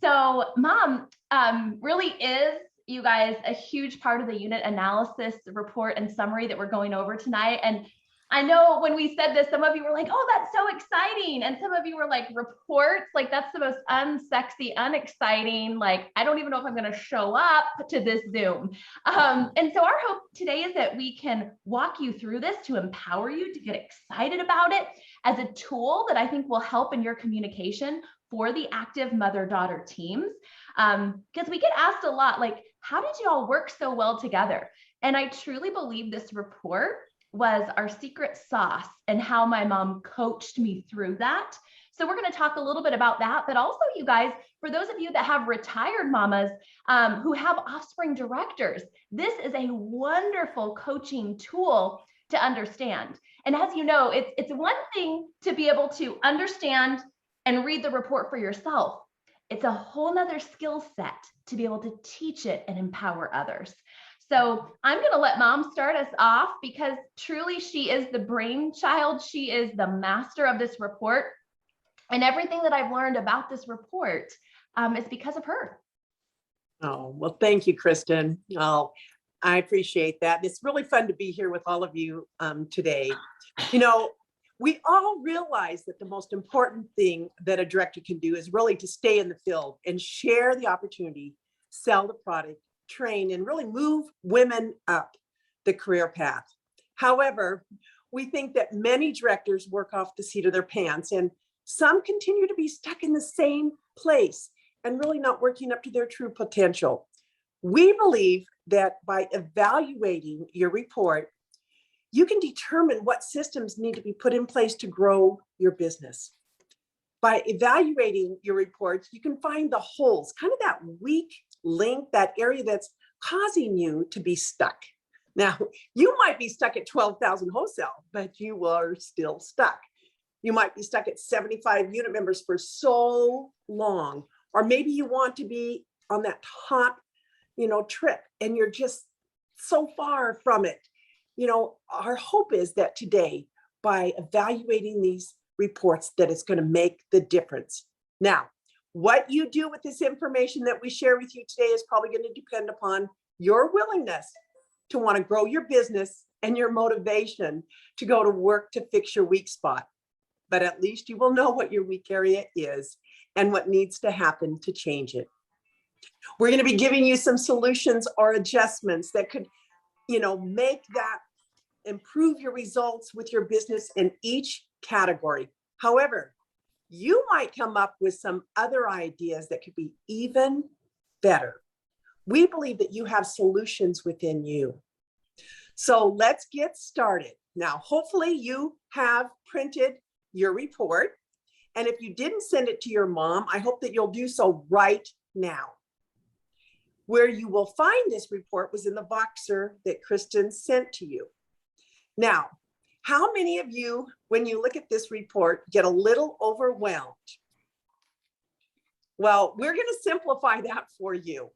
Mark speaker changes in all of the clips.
Speaker 1: So Mom really is, you guys, a huge part of the unit analysis report and summary that we're going over tonight. And I know when we said this, some of you were like, oh, that's so exciting. And some of you were like, reports, like that's the most unsexy, unexciting. Like, I don't even know if I'm going to show up to this Zoom. And so our hope today is that we can walk you through this to empower you to get excited about it as a tool that I think will help in your communication for the active mother-daughter teams. Because we get asked a lot, like, how did you all work so well together? And I truly believe this report was our secret sauce and how my mom coached me through that. So we're going to talk a little bit about that, but also, you guys, for those of you that have retired mamas who have offspring directors, this is a wonderful coaching tool to understand. And as you know, it's one thing to be able to understand and read the report for yourself. It's a whole nother skill set to be able to teach it and empower others. So I'm going to let Mom start us off because truly she is the brainchild. She is the master of this report. And everything that I've learned about this report is because of her.
Speaker 2: Oh, well, thank you, Kristen. Oh, I appreciate that. It's really fun to be here with all of you today. You know, we all realize that the most important thing that a director can do is really to stay in the field and share the opportunity, sell the product, train, and really move women up the career path. However, we think that many directors work off the seat of their pants, and some continue to be stuck in the same place and really not working up to their true potential. We believe that by evaluating your report, you can determine what systems need to be put in place to grow your business. By evaluating your reports, you can find the holes, kind of that weak link, that area that's causing you to be stuck. Now, you might be stuck at 12,000 wholesale, but you are still stuck. You might be stuck at 75 unit members for so long, or maybe you want to be on that top, trip, and you're just so far from it. Our hope is that today, by evaluating these reports, that it's going to make the difference. Now, what you do with this information that we share with you today is probably going to depend upon your willingness to want to grow your business and your motivation to go to work to fix your weak spot. But at least you will know what your weak area is and what needs to happen to change it. We're going to be giving you some solutions or adjustments that could, make that improve your results with your business in each category. However, you might come up with some other ideas that could be even better. We believe that you have solutions within you. So let's get started. Now, hopefully you have printed your report. And if you didn't send it to your mom, I hope that you'll do so right now. Where you will find this report was in the Voxer that Kristen sent to you. Now, how many of you, when you look at this report, get a little overwhelmed? Well, we're going to simplify that for you.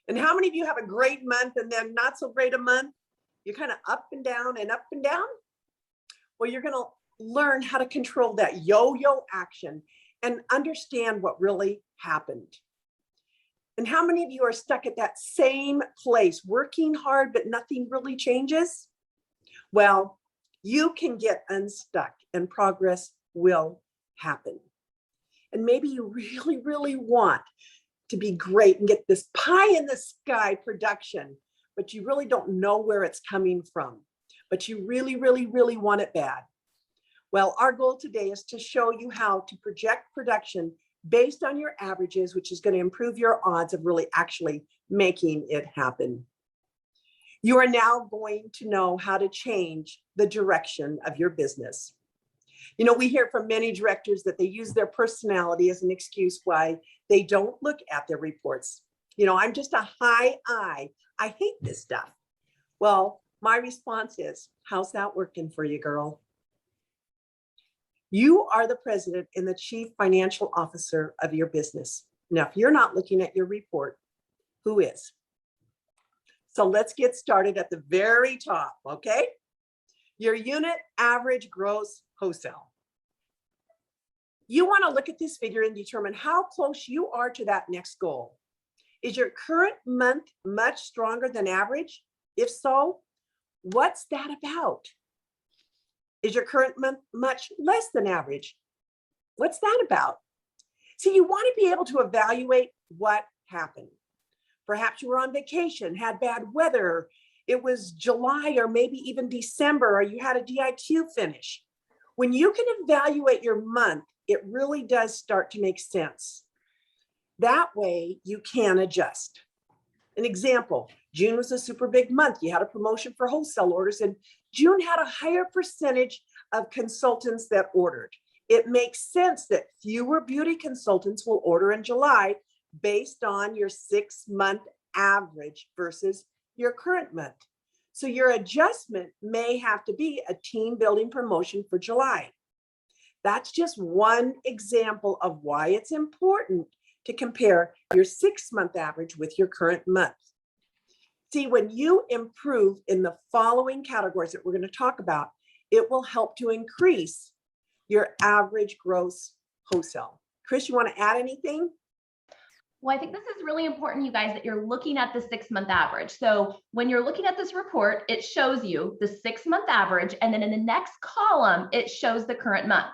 Speaker 2: And how many of you have a great month and then not so great a month? You're kind of up and down and up and down. Well, you're going to learn how to control that yo-yo action and understand what really happened. And how many of you are stuck at that same place, working hard, but nothing really changes? Well, you can get unstuck and progress will happen. And maybe you really, really want to be great and get this pie in the sky production, but you really don't know where it's coming from, but you really, really, really want it bad. Well, our goal today is to show you how to project production based on your averages, which is going to improve your odds of really actually making it happen. You are now going to know how to change the direction of your business. We hear from many directors that they use their personality as an excuse why they don't look at their reports. I'm just a high I. I hate this stuff. Well, my response is, how's that working for you, girl? You are the president and the chief financial officer of your business. Now, if you're not looking at your report, who is? So let's get started at the very top, okay? Your unit average gross wholesale. You want to look at this figure and determine how close you are to that next goal. Is your current month much stronger than average? If so, what's that about? Is your current month much less than average? What's that about? See, you want to be able to evaluate what happened. Perhaps you were on vacation, had bad weather, it was July or maybe even December, or you had a DIQ finish. When you can evaluate your month, it really does start to make sense. That way you can adjust. An example, June was a super big month. You had a promotion for wholesale orders, and June had a higher percentage of consultants that ordered. It makes sense that fewer beauty consultants will order in July based on your 6-month average versus your current month. So your adjustment may have to be a team building promotion for July. That's just one example of why it's important to compare your 6-month average with your current month. See, when you improve in the following categories that we're going to talk about, it will help to increase your average gross wholesale. Chris, you want to add anything?
Speaker 1: Well, I think this is really important, you guys, that you're looking at the 6-month average. So when you're looking at this report, it shows you the 6-month average, and then in the next column, it shows the current month.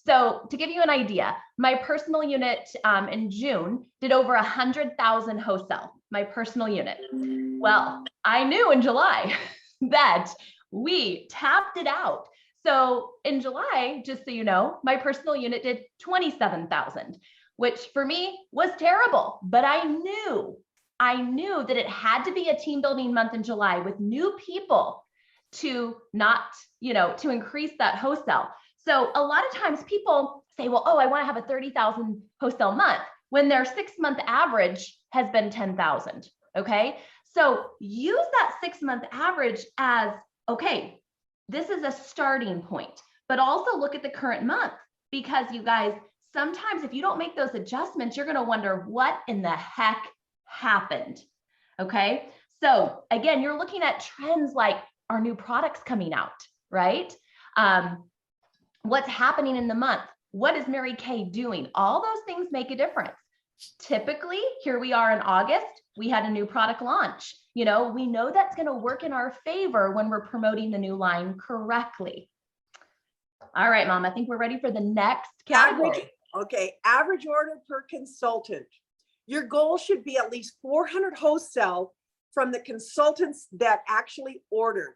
Speaker 1: So to give you an idea, my personal unit in June did over 100,000 wholesale, my personal unit. Well, I knew in July that we tapped it out. So in July, just so you know, my personal unit did 27,000, which for me was terrible, but I knew that it had to be a team building month in July with new people to not, to increase that wholesale. So a lot of times people say, well, oh, I want to have a 30,000 wholesale month when their 6-month average has been 10,000. Okay. So use that 6-month average as, okay, this is a starting point, but also look at the current month, because you guys, sometimes if you don't make those adjustments, you're going to wonder what in the heck happened. Okay. So again, you're looking at trends like our new products coming out, right? What's happening in the month? What is Mary Kay doing? All those things make a difference. Typically, here we are in August, we had a new product launch. We know that's going to work in our favor when we're promoting the new line correctly. All right, Mom, I think we're ready for the next category.
Speaker 2: Average order per consultant. Your goal should be at least 400 wholesale from the consultants that actually ordered.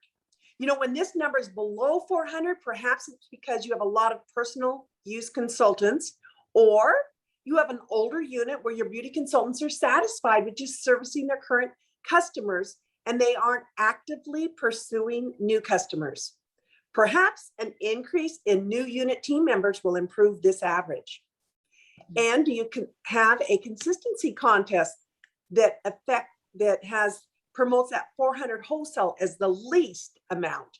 Speaker 2: When this number is below 400, perhaps it's because you have a lot of personal use consultants, or you have an older unit where your beauty consultants are satisfied with just servicing their current customers and they aren't actively pursuing new customers. Perhaps an increase in new unit team members will improve this average. And you can have a consistency contest that promotes that 400 wholesale as the least amount.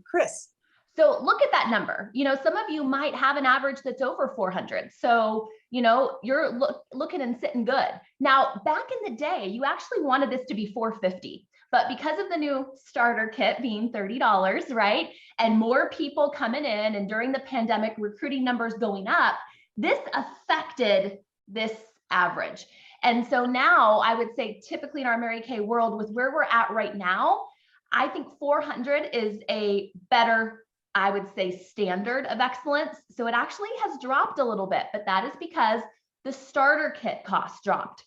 Speaker 2: Chris.
Speaker 1: So look at that number. Some of you might have an average that's over 400. So, you're looking and sitting good. Now, back in the day, you actually wanted this to be 450, but because of the new starter kit being $30, right? And more people coming in, and during the pandemic, recruiting numbers going up, this affected this average. And so now I would say typically in our Mary Kay world, with where we're at right now, I think 400 is a better, I would say, standard of excellence. So it actually has dropped a little bit, but that is because the starter kit cost dropped.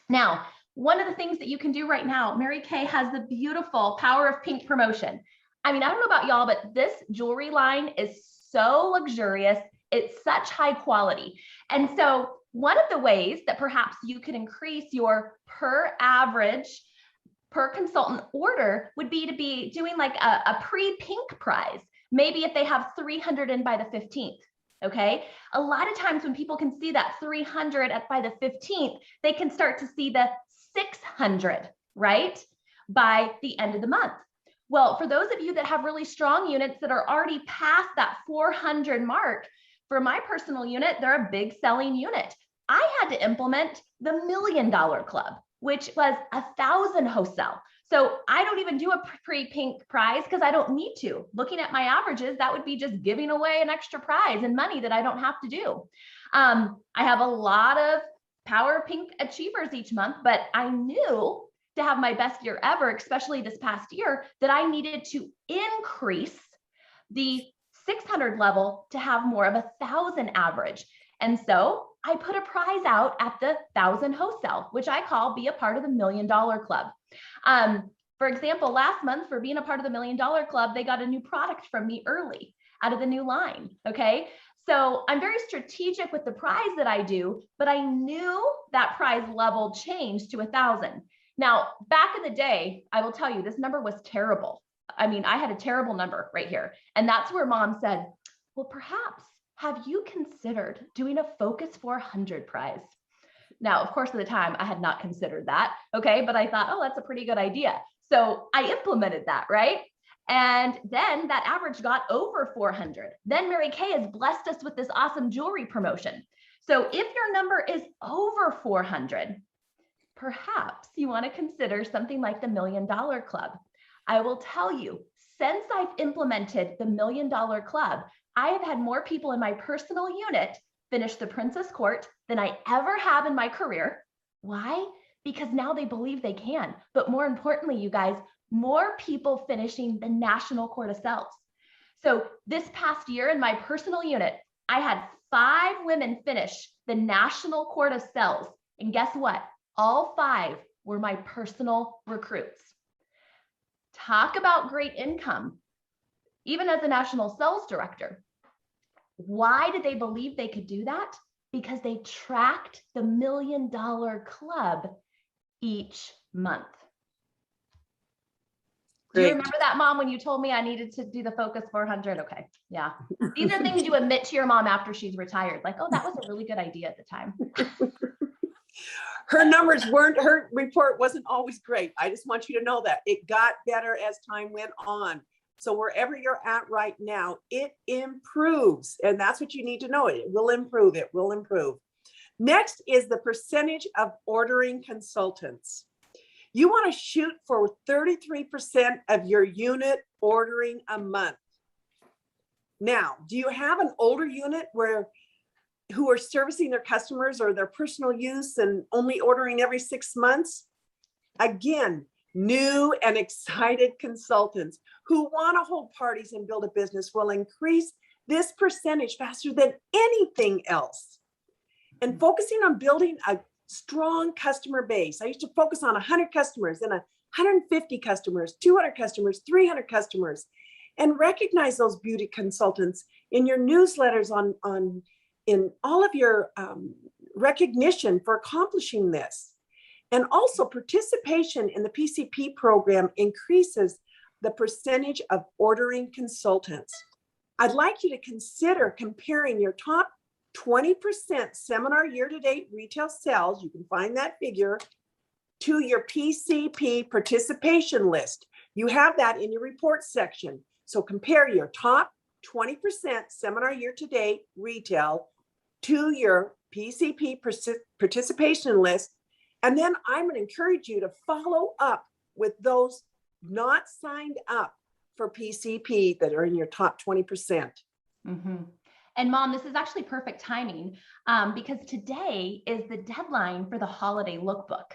Speaker 1: Now, one of the things that you can do right now, Mary Kay has the beautiful Power of Pink promotion. I don't know about y'all, but this jewelry line is so luxurious. It's such high quality. And so one of the ways that perhaps you could increase your per consultant order would be to be doing like a pre-pink prize. Maybe if they have 300 in by the 15th, okay? A lot of times when people can see that 300 by the 15th, they can start to see the 600, right? By the end of the month. Well, for those of you that have really strong units that are already past that 400 mark, for my personal unit, they're a big selling unit. I had to implement the $1 Million Club. which was 1,000 wholesale. So I don't even do a pre-pink prize because I don't need to. Looking at my averages, that would be just giving away an extra prize and money that I don't have to do. I have a lot of Power Pink achievers each month, but I knew to have my best year ever, especially this past year, that I needed to increase the 600 level to have more of 1,000 average. And so I put a prize out at the 1,000 wholesale, which I call be a part of the $1 Million Club. For example, last month for being a part of the $1 Million Club, they got a new product from me early out of the new line. Okay. So I'm very strategic with the prize that I do, but I knew that prize level changed to 1,000. Now, back in the day, I will tell you, this number was terrible. I mean, I had a terrible number right here. And that's where mom said, well, perhaps have you considered doing a Focus 400 prize? Now, of course, at the time, I had not considered that. Okay. But I thought, oh, that's a pretty good idea. So I implemented that, right? And then that average got over 400. Then Mary Kay has blessed us with this awesome jewelry promotion. So if your number is over 400, perhaps you want to consider something like the $1 Million Club. I will tell you, since I've implemented the $1 Million Club, I have had more people in my personal unit finish the Princess Court than I ever have in my career. Why? Because now they believe they can. But more importantly, you guys, more people finishing the National Court of Sales. So this past year in my personal unit, I had 5 women finish the National Court of Sales. And guess what? All 5 were my personal recruits. Talk about great income. Even as a national sales director, why did they believe they could do that? Because they tracked the $1 Million Club each month. Do you remember that, Mom, when you told me I needed to do the Focus 400? Okay, yeah. These are things you admit to your mom after she's retired. Like, oh, that was a really good idea at the time.
Speaker 2: Her numbers weren't, her report wasn't always great. I just want you to know that. It got better as time went on. So wherever you're at right now, it improves. And that's what you need to know. It will improve. It will improve. Next is the percentage of ordering consultants. You want to shoot for 33% of your unit ordering a month. Now, do you have an older unit who are servicing their customers or their personal use and only ordering every 6 months? Again, new and excited consultants who want to hold parties and build a business will increase this percentage faster than anything else. And focusing on building a strong customer base. I used to focus on 100 customers, then 150 customers, 200 customers, 300 customers, and recognize those beauty consultants in your newsletters, in all of your recognition for accomplishing this. And also participation in the PCP program increases the percentage of ordering consultants. I'd like you to consider comparing your top 20% seminar year-to-date retail sales, you can find that figure, to your PCP participation list. You have that in your report section. So compare your top 20% seminar year-to-date retail to your PCP participation list. And then I'm going to encourage you to follow up with those not signed up for PCP that are in your top 20%.
Speaker 1: Mm-hmm. And Mom, this is actually perfect timing because today is the deadline for the holiday lookbook.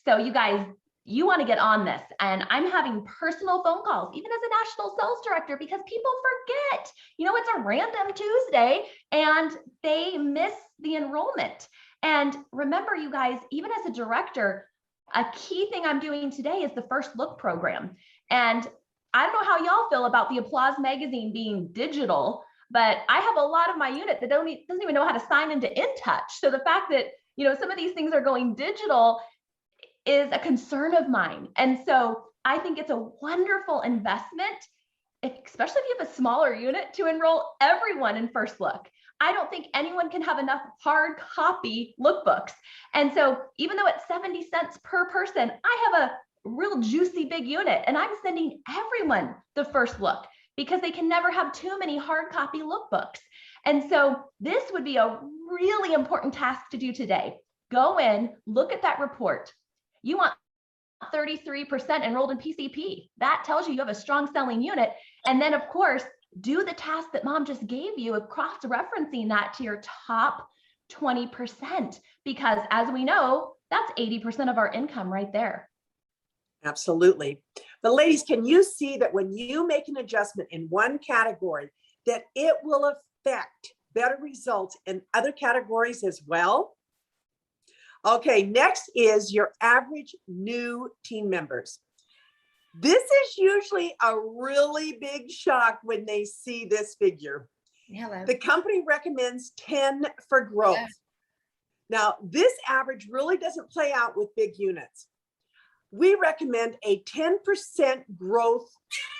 Speaker 1: So you guys, you want to get on this. And I'm having personal phone calls, even as a national sales director, because people forget, it's a random Tuesday and they miss the enrollment. And remember, you guys, even as a director, a key thing I'm doing today is the First Look program. And I don't know how y'all feel about the Applause magazine being digital, but I have a lot of my unit that doesn't even know how to sign into InTouch. So the fact that, some of these things are going digital is a concern of mine. And so I think it's a wonderful investment, especially if you have a smaller unit, to enroll everyone in First Look. I don't think anyone can have enough hard copy lookbooks. And so even though it's 70 cents per person, I have a real juicy big unit and I'm sending everyone the First Look because they can never have too many hard copy lookbooks. And so this would be a really important task to do today. Go in, look at that report. You want 33% enrolled in PCP. That tells you you have a strong selling unit. And then of course, do the task that mom just gave you of cross-referencing that to your top 20%, because as we know, that's 80% of our income right there.
Speaker 2: Absolutely. But ladies, can you see that when you make an adjustment in one category, that it will affect better results in other categories as well? Okay, next is your average new team members. This is usually a really big shock when they see this figure.
Speaker 3: Hello.
Speaker 2: The company recommends 10 for growth.
Speaker 3: Yeah.
Speaker 2: Now, this average really doesn't play out with big units. We recommend a 10% growth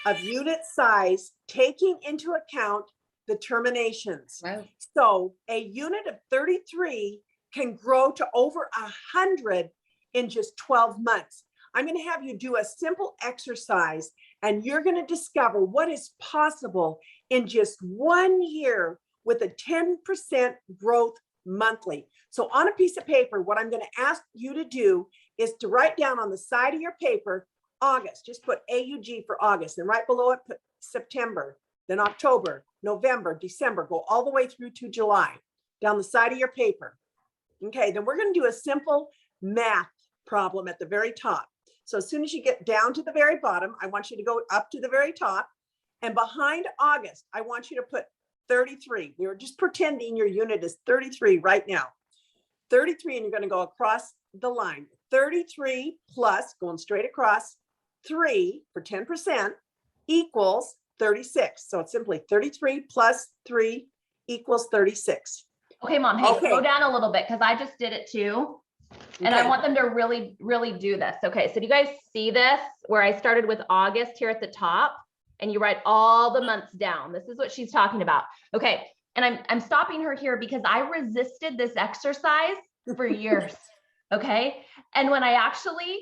Speaker 2: of unit size, taking into account the terminations.
Speaker 3: Wow.
Speaker 2: So a unit of 33 can grow to over 100 in just 12 months. I'm going to have you do a simple exercise, and you're going to discover what is possible in just 1 year with a 10% growth monthly. So on a piece of paper, what I'm going to ask you to do is to write down on the side of your paper, August, just put AUG for August, and right below it, put September, then October, November, December, go all the way through to July down the side of your paper. Okay, then we're going to do a simple math problem at the very top. So as soon as you get down to the very bottom, I want you to go up to the very top, and behind August, I want you to put 33. We were just pretending your unit is 33 right now. 33, and you're going to go across the line. 33 plus, going straight across, 3 for 10% equals 36. So it's simply 33 plus 3 equals 36.
Speaker 1: Okay, mom, hey,
Speaker 2: Okay.
Speaker 1: slow down a little bit because I just did it too. And I
Speaker 2: Okay.
Speaker 1: want them to really, really do this. Okay, so do you guys see this where I started with August here at the top and you write all the months down? This is what she's talking about. Okay, and I'm stopping her here because I resisted this exercise for years. Okay, and when I actually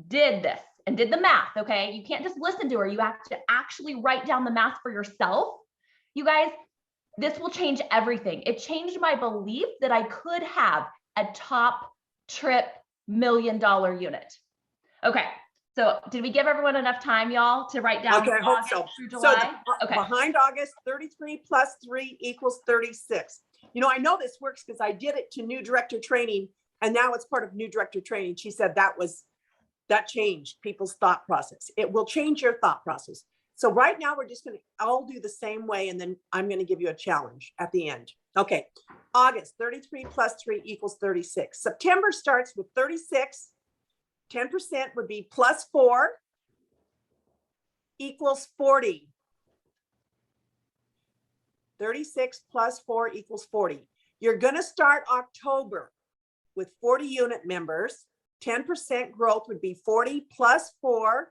Speaker 1: did this and did the math, okay, you can't just listen to her. You have to actually write down the math for yourself. You guys, this will change everything. It changed my belief that I could have a top trip $1 million unit. Okay, so did we give everyone enough time, y'all, to write down
Speaker 2: Okay, I hope
Speaker 1: August
Speaker 2: so.
Speaker 1: through
Speaker 2: So
Speaker 1: July? Okay.
Speaker 2: behind August, 33 plus 3 equals 36. You know, I know this works because I did it to new director training, and now it's part of new director training. She said that changed people's thought process. It will change your thought process. So right now we're just going to all do the same way, and then I'm going to give you a challenge at the end. Okay, August, 33 plus 3 equals 36. September starts with 36. 10% would be plus 4 equals 40. 36 plus 4 equals 40. You're going to start October with 40 unit members. 10% growth would be 40 plus 4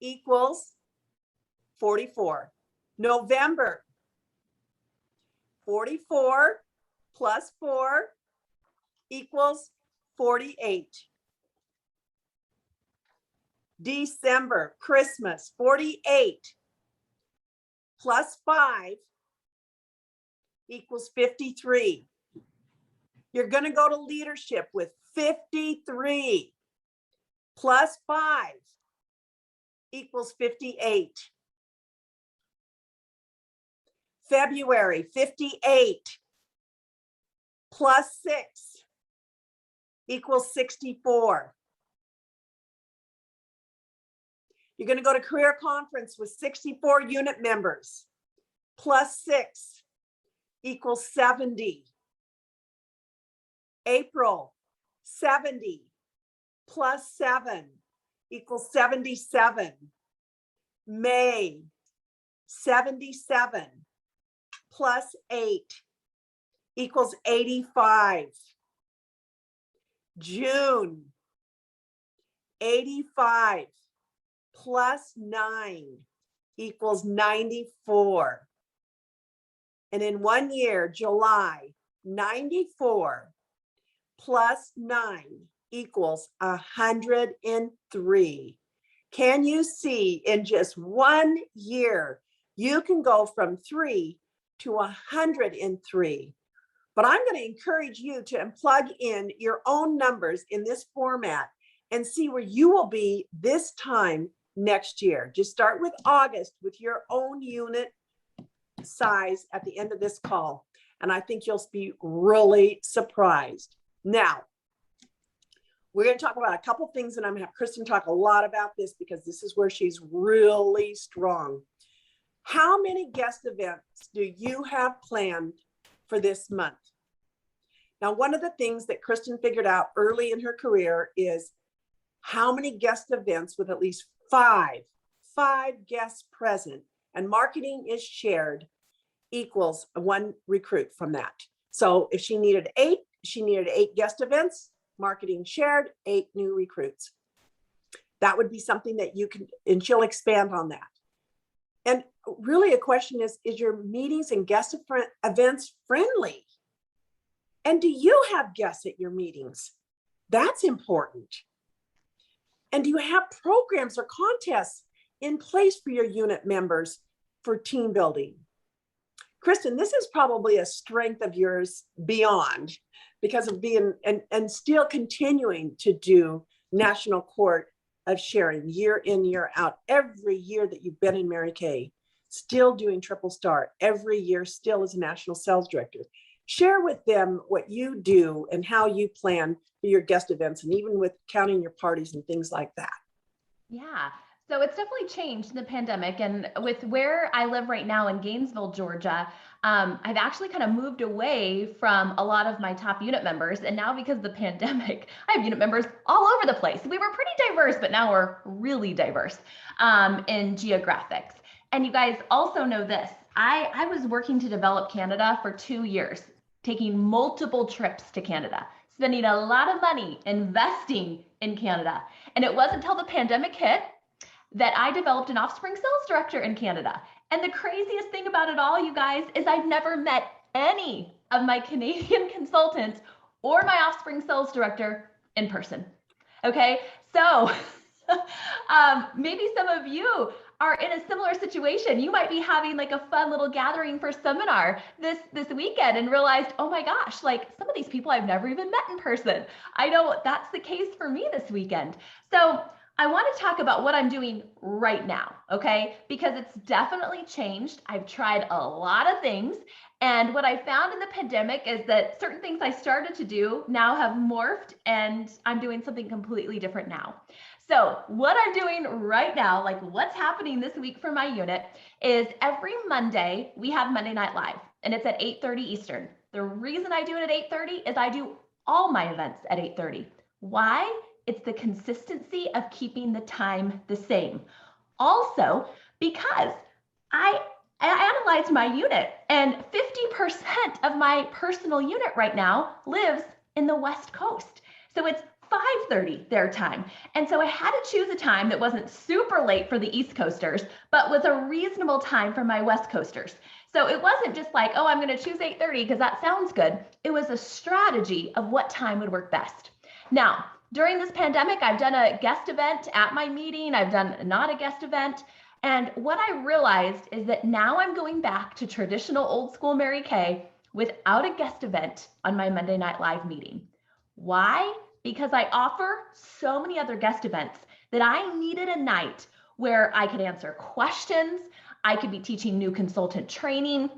Speaker 2: equals 44. November, 44 plus 4 equals 48. December, Christmas, 48 plus 5 equals 53. You're going to go to leadership with 53 plus 5 equals 58. February, 58 plus 6 equals 64. You're going to go to career conference with 64 unit members. Plus 6 equals 70. April, 70 plus 7 equals 77. May, 77 plus 8 equals 85. June, 85 plus 9 equals 94. And in 1 year, July, 94 plus 9 equals 103. Can you see in just 1 year, you can go from 3 to 103? But I'm going to encourage you to plug in your own numbers in this format and see where you will be this time next year. Just start with August with your own unit size at the end of this call. And I think you'll be really surprised. Now, we're going to talk about a couple things, and I'm going to have Kristen talk a lot about this because this is where she's really strong. How many guest events do you have planned for this month? Now, one of the things that Kristen figured out early in her career is how many guest events with at least five guests present and marketing is shared equals one recruit from that. So if she needed eight guest events, marketing shared, 8 new recruits. That would be something that you can, and she'll expand on that. And really a question is your meetings and guest events friendly? And do you have guests at your meetings? That's important. And do you have programs or contests in place for your unit members for team building? Kristen, this is probably a strength of yours beyond because of being and still continuing to do National Court of Sharing year in, year out. Every year that you've been in Mary Kay, still doing Triple Star every year, still as a national sales director. Share with them what you do and how you plan for your guest events, and even with counting your parties and things like that.
Speaker 1: Yeah. So it's definitely changed in the pandemic. And with where I live right now in Gainesville, Georgia, I've actually kind of moved away from a lot of my top unit members. And now because of the pandemic, I have unit members all over the place. We were pretty diverse, but now we're really diverse in geographics. And you guys also know this. I was working to develop Canada for 2 years, taking multiple trips to Canada, spending a lot of money investing in Canada. And it wasn't until the pandemic hit that I developed an offspring sales director in Canada. And the craziest thing about it all, you guys, is I've never met any of my Canadian consultants or my offspring sales director in person. Okay, so maybe some of you are in a similar situation. You might be having like a fun little gathering for seminar this weekend and realized, oh my gosh, like some of these people I've never even met in person. I know that's the case for me this weekend. So I want to talk about what I'm doing right now, okay? Because it's definitely changed. I've tried a lot of things. And what I found in the pandemic is that certain things I started to do now have morphed, and I'm doing something completely different now. So what I'm doing right now, like what's happening this week for my unit, is every Monday we have Monday Night Live, and it's at 8:30 Eastern. The reason I do it at 8:30 is I do all my events at 8:30. Why? It's the consistency of keeping the time the same. Also, because I analyzed my unit, and 50% of my personal unit right now lives in the West Coast. So it's 5:30 their time. And so I had to choose a time that wasn't super late for the East Coasters, but was a reasonable time for my West Coasters. So it wasn't just like, oh, I'm going to choose 8:30 because that sounds good. It was a strategy of what time would work best. Now, during this pandemic, I've done a guest event at my meeting. I've done not a guest event. And what I realized is that now I'm going back to traditional old school Mary Kay without a guest event on my Monday Night Live meeting. Why? Because I offer so many other guest events that I needed a night where I could answer questions. I could be teaching new consultant training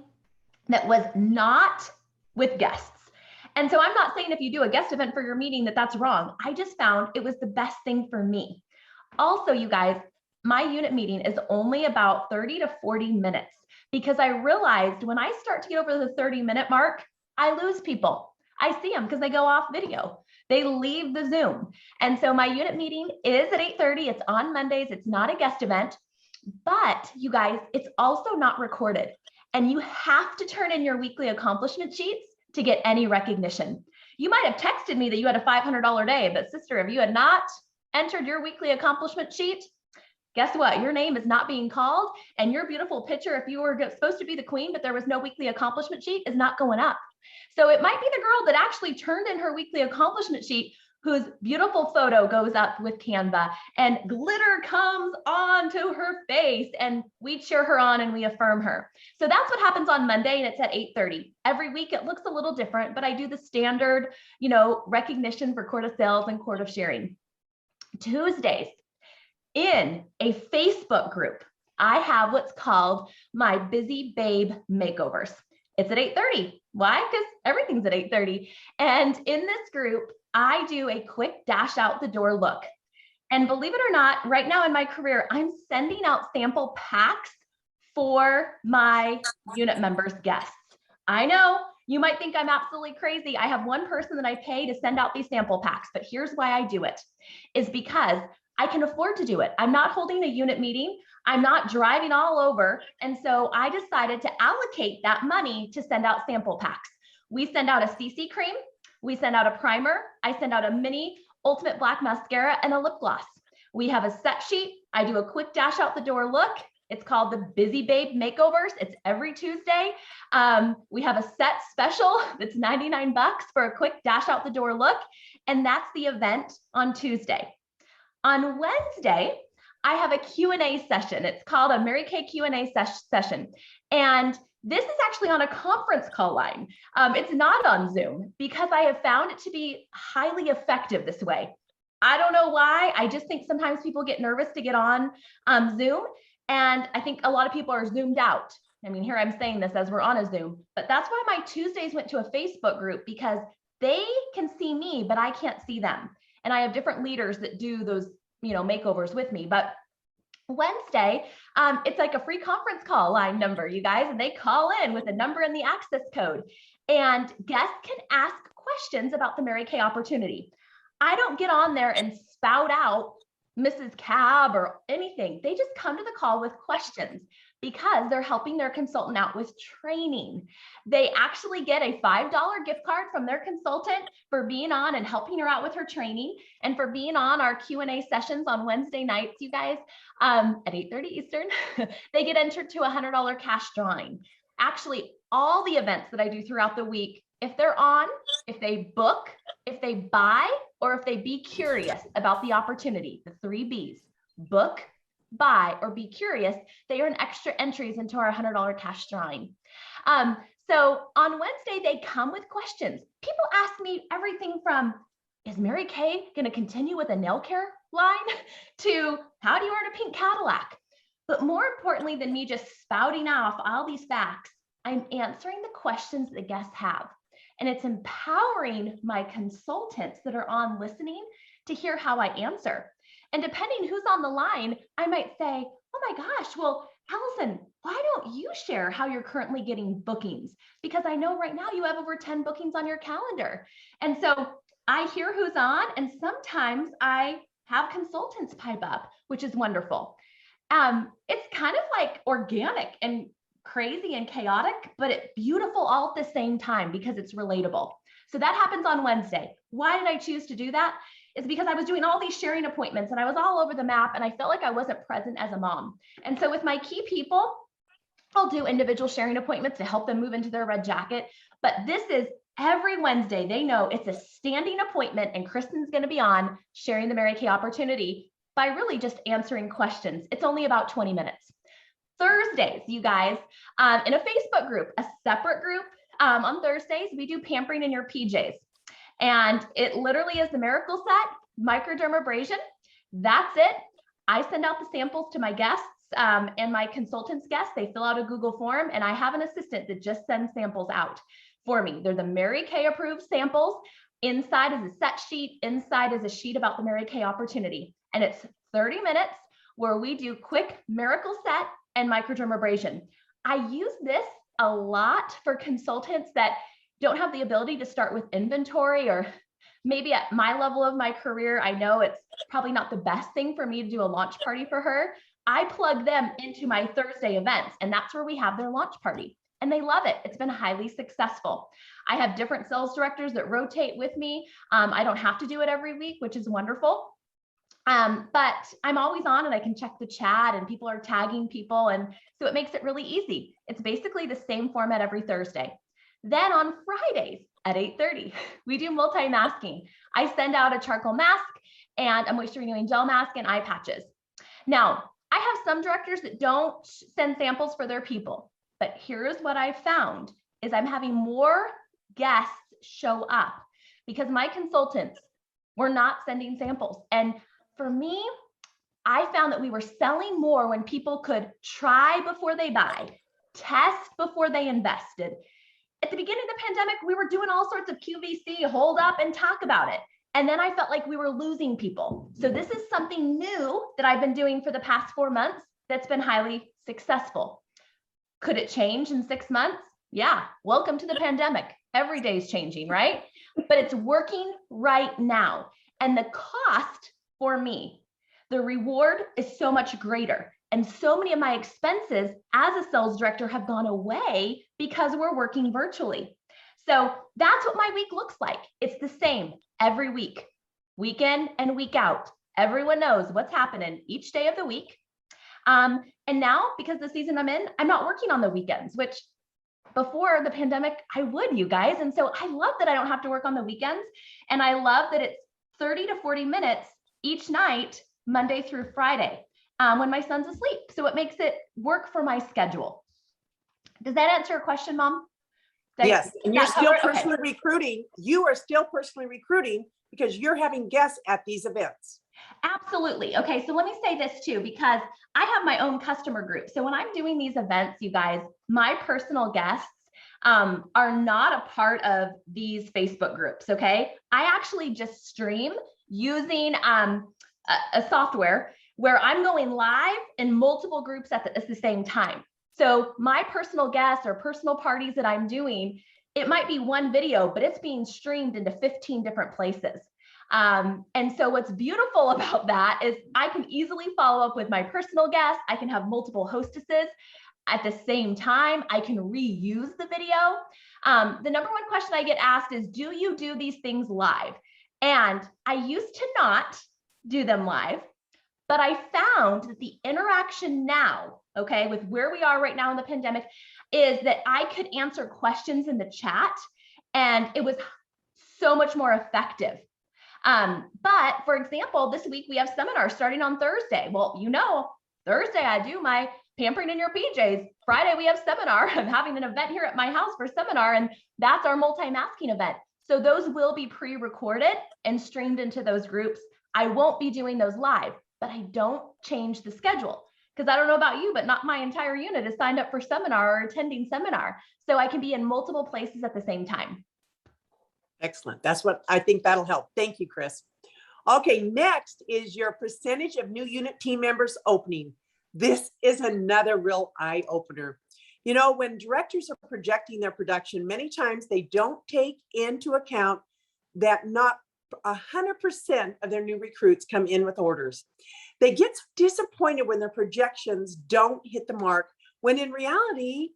Speaker 1: that was not with guests. And so I'm not saying if you do a guest event for your meeting that that's wrong. I just found it was the best thing for me. Also, you guys, my unit meeting is only about 30 to 40 minutes because I realized when I start to get over the 30-minute mark, I lose people. I see them because they go off video. They leave the Zoom. And so my unit meeting is at 8:30. It's on Mondays. It's not a guest event, but you guys, it's also not recorded. And you have to turn in your weekly accomplishment sheets to get any recognition. You might have texted me that you had a $500 day, but sister, if you had not entered your weekly accomplishment sheet, guess what? Your name is not being called, and your beautiful picture, if you were supposed to be the queen, but there was no weekly accomplishment sheet, is not going up. So it might be the girl that actually turned in her weekly accomplishment sheet whose beautiful photo goes up with Canva and glitter comes onto her face, and we cheer her on and we affirm her. So that's what happens on Monday, and it's at 8:30. Every week it looks a little different, but I do the standard, recognition for Court of Sales and Court of Sharing. Tuesdays, in a Facebook group, I have what's called my Busy Babe Makeovers. It's at 8:30. Why? Because everything's at 8:30. And in this group, I do a quick dash out the door look. And believe it or not, right now in my career, I'm sending out sample packs for my unit members' guests. I know you might think I'm absolutely crazy. I have one person that I pay to send out these sample packs, but here's why I do it, is because I can afford to do it. I'm not holding a unit meeting. I'm not driving all over. And so I decided to allocate that money to send out sample packs. We send out a CC cream. We send out a primer. I send out a mini Ultimate Black Mascara and a lip gloss. We have a set sheet. I do a quick dash out the door look. It's called the Busy Babe Makeovers. It's every Tuesday. We have a set special that's $99 for a quick dash out the door look. And that's the event on Tuesday. On Wednesday, I have a Q&A session. It's called a Mary Kay Q&A session. And this is actually on a conference call line. It's not on Zoom because I have found it to be highly effective this way. I don't know why. I just think sometimes people get nervous to get on Zoom. And I think a lot of people are zoomed out. I mean, here I'm saying this as we're on a Zoom, but that's why my Tuesdays went to a Facebook group, because they can see me, but I can't see them. And I have different leaders that do those, makeovers with me. But Wednesday, it's like a free conference call line number, you guys, and they call in with a number and the access code. And guests can ask questions about the Mary Kay opportunity. I don't get on there and spout out Mrs. Cab or anything. They just come to the call with questions because they're helping their consultant out with training. They actually get a $5 gift card from their consultant for being on and helping her out with her training, and for being on our Q&A sessions on Wednesday nights, you guys, at 8:30 Eastern. They get entered to a $100 cash drawing. Actually, all the events that I do throughout the week, if they're on, if they book, if they buy, or if they be curious about the opportunity, the 3 B's, book, buy, or be curious, they earn extra entries into our $100 cash drawing. So on Wednesday, they come with questions. People ask me everything from, is Mary Kay going to continue with a nail care line, to how do you earn a pink Cadillac? But more importantly than me just spouting off all these facts, I'm answering the questions the guests have. And it's empowering my consultants that are on listening to hear how I answer. And depending who's on the line, I might say, oh my gosh, well, Allison, why don't you share how you're currently getting bookings? Because I know right now you have over 10 bookings on your calendar. And so I hear who's on, and sometimes I have consultants pipe up, which is wonderful. It's kind of like organic and crazy and chaotic, but it's beautiful all at the same time because it's relatable. So that happens on Wednesday. Why did I choose to do that? It's because I was doing all these sharing appointments and I was all over the map, and I felt like I wasn't present as a mom. And so with my key people, I'll do individual sharing appointments to help them move into their red jacket. But this is every Wednesday. They know it's a standing appointment, and Kristin's going to be on sharing the Mary Kay opportunity by really just answering questions. It's only about 20 minutes. Thursdays, you guys, in a Facebook group, a separate group, on Thursdays, we do pampering in your PJs. And it literally is the miracle set, microdermabrasion. That's it. I send out the samples to my guests and my consultants' guests. They fill out a Google form, and I have an assistant that just sends samples out for me. They're the Mary Kay approved samples. Inside is a set sheet. Inside is a sheet about the Mary Kay opportunity. And it's 30 minutes where we do quick miracle set and microdermabrasion. I use this a lot for consultants that don't have the ability to start with inventory, or maybe at my level of my career, I know it's probably not the best thing for me to do a launch party for her. I plug them into my Thursday events, and that's where we have their launch party. And they love it. It's been highly successful. I have different sales directors that rotate with me. I don't have to do it every week, which is wonderful. But I'm always on, and I can check the chat, and people are tagging people. And so it makes it really easy. It's basically the same format every Thursday. Then on Fridays at 8:30, we do multi-masking. I send out a charcoal mask and a moisture renewing gel mask and eye patches. Now, I have some directors that don't send samples for their people, but here's what I found is I'm having more guests show up because my consultants were not sending samples. And for me, I found that we were selling more when people could try before they buy, test before they invested. At the beginning of the pandemic, we were doing all sorts of QVC, hold up and talk about it. And then I felt like we were losing people. So this is something new that I've been doing for the past 4 months that's been highly successful. Could it change in 6 months? Yeah, welcome to the pandemic. Every day is changing, right? But it's working right now. And the cost for me, the reward is so much greater. And so many of my expenses as a sales director have gone away because we're working virtually. So that's what my week looks like. It's the same every week, week in and week out. Everyone knows what's happening each day of the week. And now, because the season I'm in, I'm not working on the weekends, which before the pandemic, I would, you guys. And so I love that I don't have to work on the weekends. And I love that it's 30 to 40 minutes each night, Monday through Friday, when my son's asleep. So it makes it work for my schedule. Does that answer your question, Mom?
Speaker 2: Yes, and you're still personally recruiting. You are still personally recruiting because you're having guests at these events.
Speaker 1: Absolutely. Okay, so let me say this too, because I have my own customer group. So when I'm doing these events, you guys, my personal guests are not a part of these Facebook groups, okay? I actually just stream using a software where I'm going live in multiple groups at the same time. So my personal guests or personal parties that I'm doing, it might be one video, but it's being streamed into 15 different places. And so what's beautiful about that is I can easily follow up with my personal guests. I can have multiple hostesses at the same time. I can reuse the video. The number one question I get asked is, do you do these things live? And I used to not do them live, but I found that the interaction now, okay, with where we are right now in the pandemic, is that I could answer questions in the chat and it was so much more effective. But for example, this week we have seminars starting on Thursday. Well, you know, Thursday I do my Pampering in Your PJs. Friday we have seminar. I'm having an event here at my house for seminar, and that's our multi-masking event. So those will be pre-recorded and streamed into those groups. I won't be doing those live, but I don't change the schedule because I don't know about you, but not my entire unit is signed up for seminar or attending seminar. So I can be in multiple places at the same time.
Speaker 2: Excellent. That's what I think that'll help. Thank you, Chris. Okay, next is your percentage of new unit team members opening. This is another real eye opener. You know, when directors are projecting their production, many times they don't take into account that not 100% of their new recruits come in with orders. They get disappointed when their projections don't hit the mark, when in reality,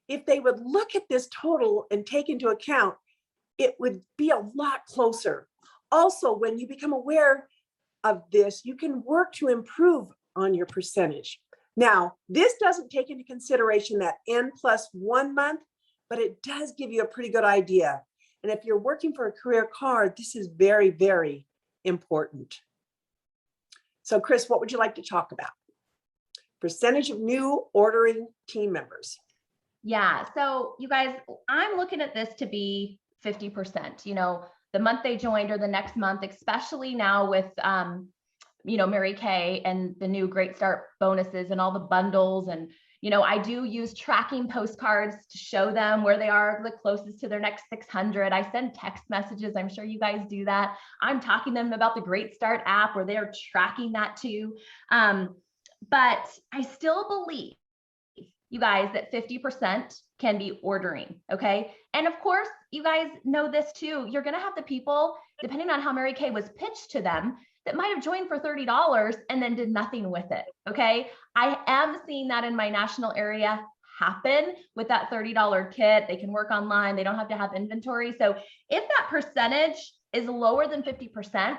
Speaker 2: if they would look at this total and take into account, it would be a lot closer. Also, when you become aware of this, you can work to improve on your percentage. Now, this doesn't take into consideration that N+1 month, but it does give you a pretty good idea. And if you're working for a career card, this is very, very important. So Chris, what would you like to talk about? Percentage of new ordering team members.
Speaker 1: Yeah, so you guys, I'm looking at this to be 50%, you know, the month they joined or the next month, especially now with, you know, Mary Kay and the new Great Start bonuses and all the bundles. And, you know, I do use tracking postcards to show them where they are the closest to their next 600. I send text messages. I'm sure you guys do that. I'm talking to them about the Great Start app where they're tracking that too. But I still believe, you guys, that 50% can be ordering, okay? And of course, you guys know this too. You're gonna have the people, depending on how Mary Kay was pitched to them, that might have joined for $30 and then did nothing with it, okay? I am seeing that in my national area happen with that $30 kit. They can work online. They don't have to have inventory. So if that percentage is lower than 50%,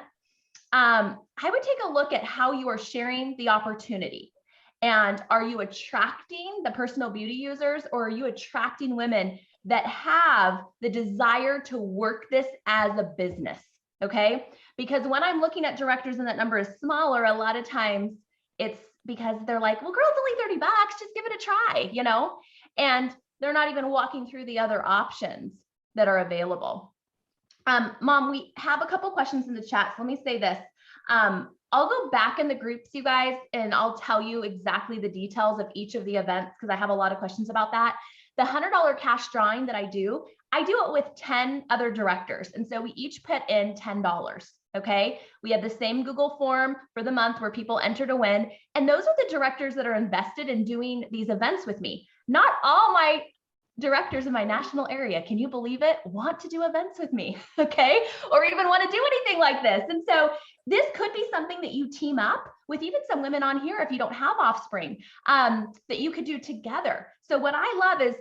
Speaker 1: I would take a look at how you are sharing the opportunity. And are you attracting the personal beauty users, or are you attracting women that have the desire to work this as a business? Okay. Because when I'm looking at directors and that number is smaller, a lot of times it's because they're like, well, girl, it's only $30, just give it a try, you know, and they're not even walking through the other options that are available. Mom, we have a couple questions in the chat. So let me say this. I'll go back in the groups, you guys, and I'll tell you exactly the details of each of the events because I have a lot of questions about that. The $100 cash drawing that I do it with 10 other directors. And so we each put in $10. Okay. We have the same Google form for the month where people enter to win. And those are the directors that are invested in doing these events with me. Not all my directors in my national area, can you believe it, want to do events with me, okay? Or even want to do anything like this. And so this could be something that you team up with even some women on here if you don't have offspring, that you could do together. So what I love is,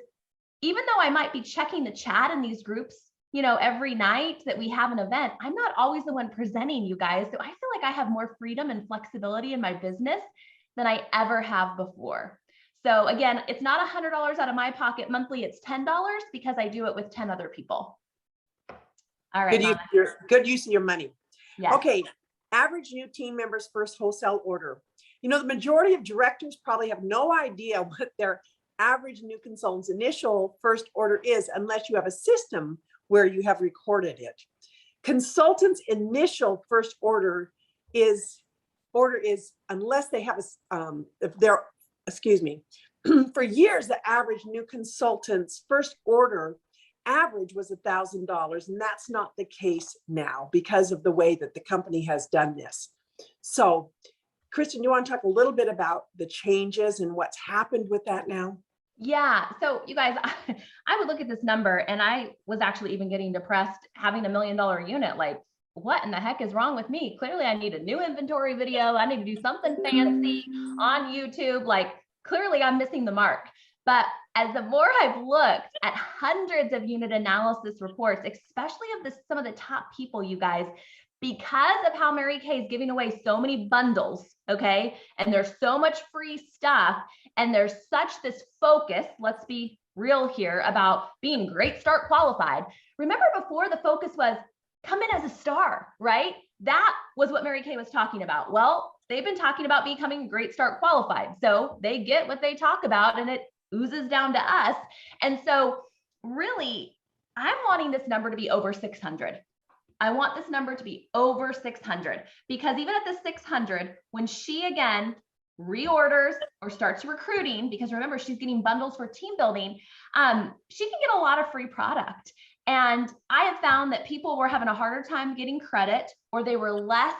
Speaker 1: even though I might be checking the chat in these groups, you know, every night that we have an event, I'm not always the one presenting, you guys. So I feel like I have more freedom and flexibility in my business than I ever have before. So again, it's not $100 out of my pocket monthly, it's $10 because I do it with 10 other people. All right.
Speaker 2: Good use of your money.
Speaker 1: Yes.
Speaker 2: Okay. Average new team members' first wholesale order. You know, the majority of directors probably have no idea what their average new consultant's initial first order is unless you have a system where you have recorded it. Consultants' initial first order is unless they have for years, the average new consultant's first order average was $1,000, and that's not the case now because of the way that the company has done this. So, Kristen, you want to talk a little bit about the changes and what's happened with that now?
Speaker 1: Yeah. So you guys, I would look at this number and I was actually even getting depressed having $1 million unit. Like, what in the heck is wrong with me? Clearly I need a new inventory video. I need to do something fancy on YouTube. Like, clearly I'm missing the mark. But as the more I've looked at hundreds of unit analysis reports, especially of some of the top people, you guys, because of how Mary Kay is giving away so many bundles, okay, and there's so much free stuff, and there's such this focus, let's be real here, about being Great Start qualified. Remember before the focus was come in as a star, right? That was what Mary Kay was talking about. Well, they've been talking about becoming Great Start qualified. So they get what they talk about and it oozes down to us. And so really, I'm wanting this number to be over 600. I want this number to be over 600 because even at the 600, when she again reorders or starts recruiting, because remember, she's getting bundles for team building, she can get a lot of free product. And I have found that people were having a harder time getting credit, or they were less,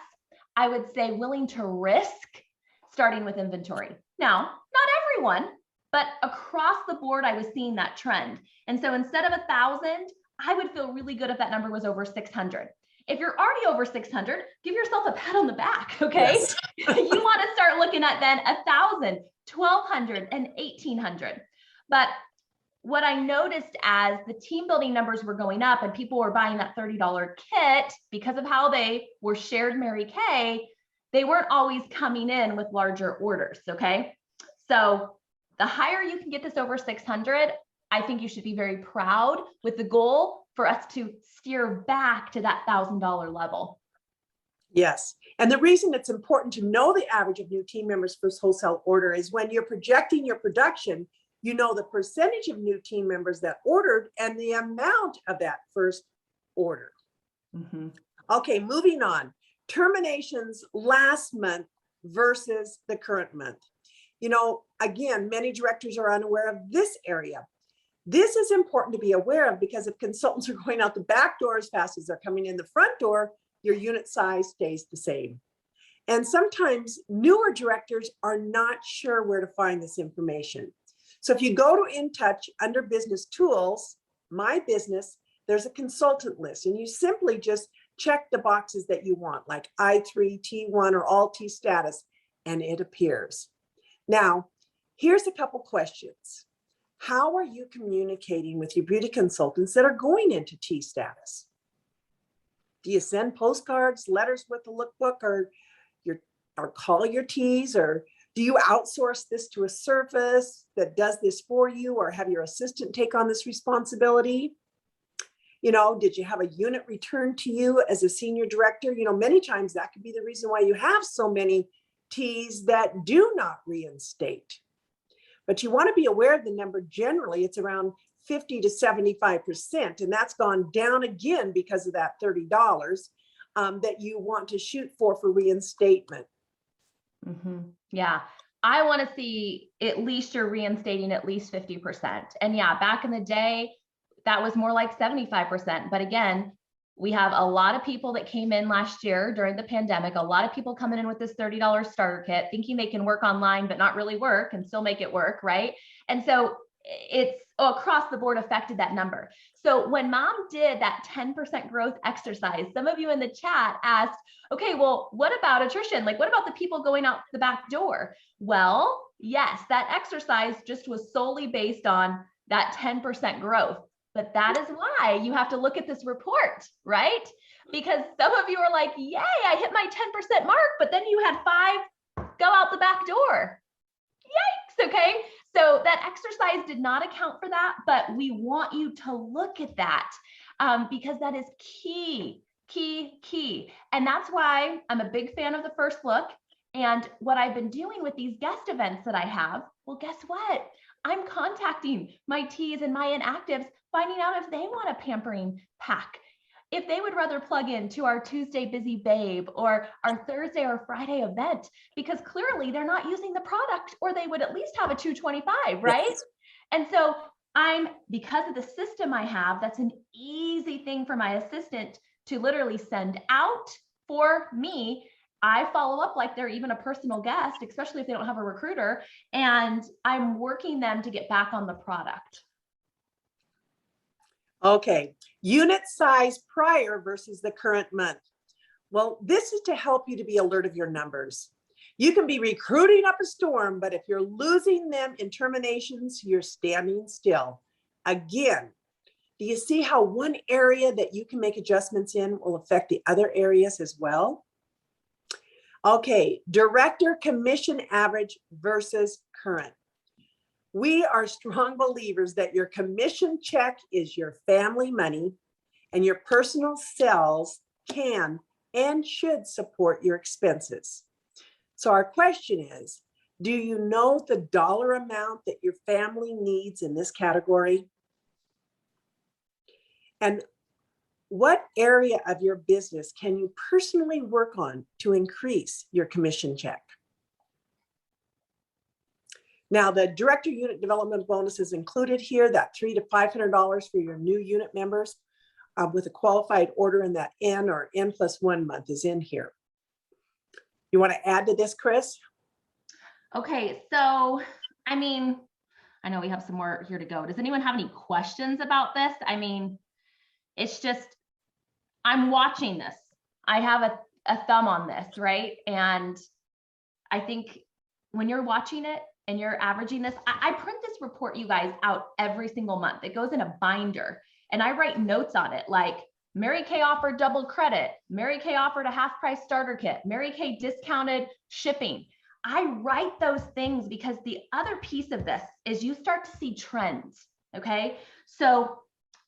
Speaker 1: I would say, willing to risk starting with inventory. Now, not everyone, but across the board, I was seeing that trend. And so instead of 1,000, I would feel really good if that number was over 600. If you're already over 600, give yourself a pat on the back, okay? Yes. You want to start looking at then 1,000, 1,200, and 1,800. But what I noticed as the team building numbers were going up and people were buying that $30 kit because of how they were shared Mary Kay, they weren't always coming in with larger orders, okay? So the higher you can get this over 600, I think you should be very proud with the goal for us to steer back to that $1,000 level.
Speaker 2: Yes. And the reason it's important to know the average of new team members' first wholesale order is when you're projecting your production, you know the percentage of new team members that ordered and the amount of that first order. Mm-hmm. Okay, moving on. Terminations last month versus the current month. You know, again, many directors are unaware of this area. This is important to be aware of because if consultants are going out the back door as fast as they're coming in the front door, your unit size stays the same. And sometimes newer directors are not sure where to find this information. So if you go to InTouch under business tools, my business, there's a consultant list and you simply just check the boxes that you want, like I3, T1, or all T status, and it appears. Now, here's a couple questions. How are you communicating with your beauty consultants that are going into T status? Do you send postcards, letters with the lookbook, or call your Ts, or do you outsource this to a service that does this for you, or have your assistant take on this responsibility? You know, did you have a unit returned to you as a senior director? You know, many times that could be the reason why you have so many Ts that do not reinstate. But you want to be aware of the number. Generally, it's around 50 to 75%, and that's gone down again because of that $30. that you want to shoot for reinstatement?
Speaker 1: Yeah, I want to see at least you're reinstating at least 50%. And yeah, back in the day, that was more like 75%. But again, we have a lot of people that came in last year during the pandemic, a lot of people coming in with this $30 starter kit, thinking they can work online, but not really work and still make it work, right? And so it's across the board affected that number. So when mom did that 10% growth exercise, some of you in the chat asked, okay, well, what about attrition? Like, what about the people going out the back door? Well, yes, that exercise just was solely based on that 10% growth. But that is why you have to look at this report, right? Because some of you are like, yay, I hit my 10% mark, but then you had 5 go out the back door. Yikes, okay? So that exercise did not account for that, but we want you to look at that because that is key. And that's why I'm a big fan of the first look. And what I've been doing with these guest events that I have, well, guess what? I'm contacting my T's and my inactives, finding out if they want a pampering pack, if they would rather plug into our Tuesday Busy Babe or our Thursday or Friday event, because clearly they're not using the product, or they would at least have a 225, right? Yes. And so because of the system I have, that's an easy thing for my assistant to literally send out for me. I follow up like they're even a personal guest, especially if they don't have a recruiter, and I'm working them to get back on the product.
Speaker 2: Okay, unit size prior versus the current month. Well, this is to help you to be alert of your numbers. You can be recruiting up a storm, but if you're losing them in terminations, you're standing still. Again, do you see how one area that you can make adjustments in will affect the other areas as well? Okay, director commission average versus current. We are strong believers that your commission check is your family money, and your personal sales can and should support your expenses. So our question is, do you know the dollar amount that your family needs in this category? And what area of your business can you personally work on to increase your commission check? Now, the director unit development bonus is included here, that $300 to $500 for your new unit members with a qualified order, in that N or N+1 month is in here. You want to add to this, Chris?
Speaker 1: Okay, so, I mean, I know we have some more here to go. Does anyone have any questions about this? I mean, it's just, I'm watching this. I have a thumb on this, right? And I think when you're watching it and you're averaging this, I print this report, you guys, out every single month. It goes in a binder and I write notes on it like, Mary Kay offered double credit. Mary Kay offered a half price starter kit. Mary Kay discounted shipping. I write those things because the other piece of this is you start to see trends, okay? So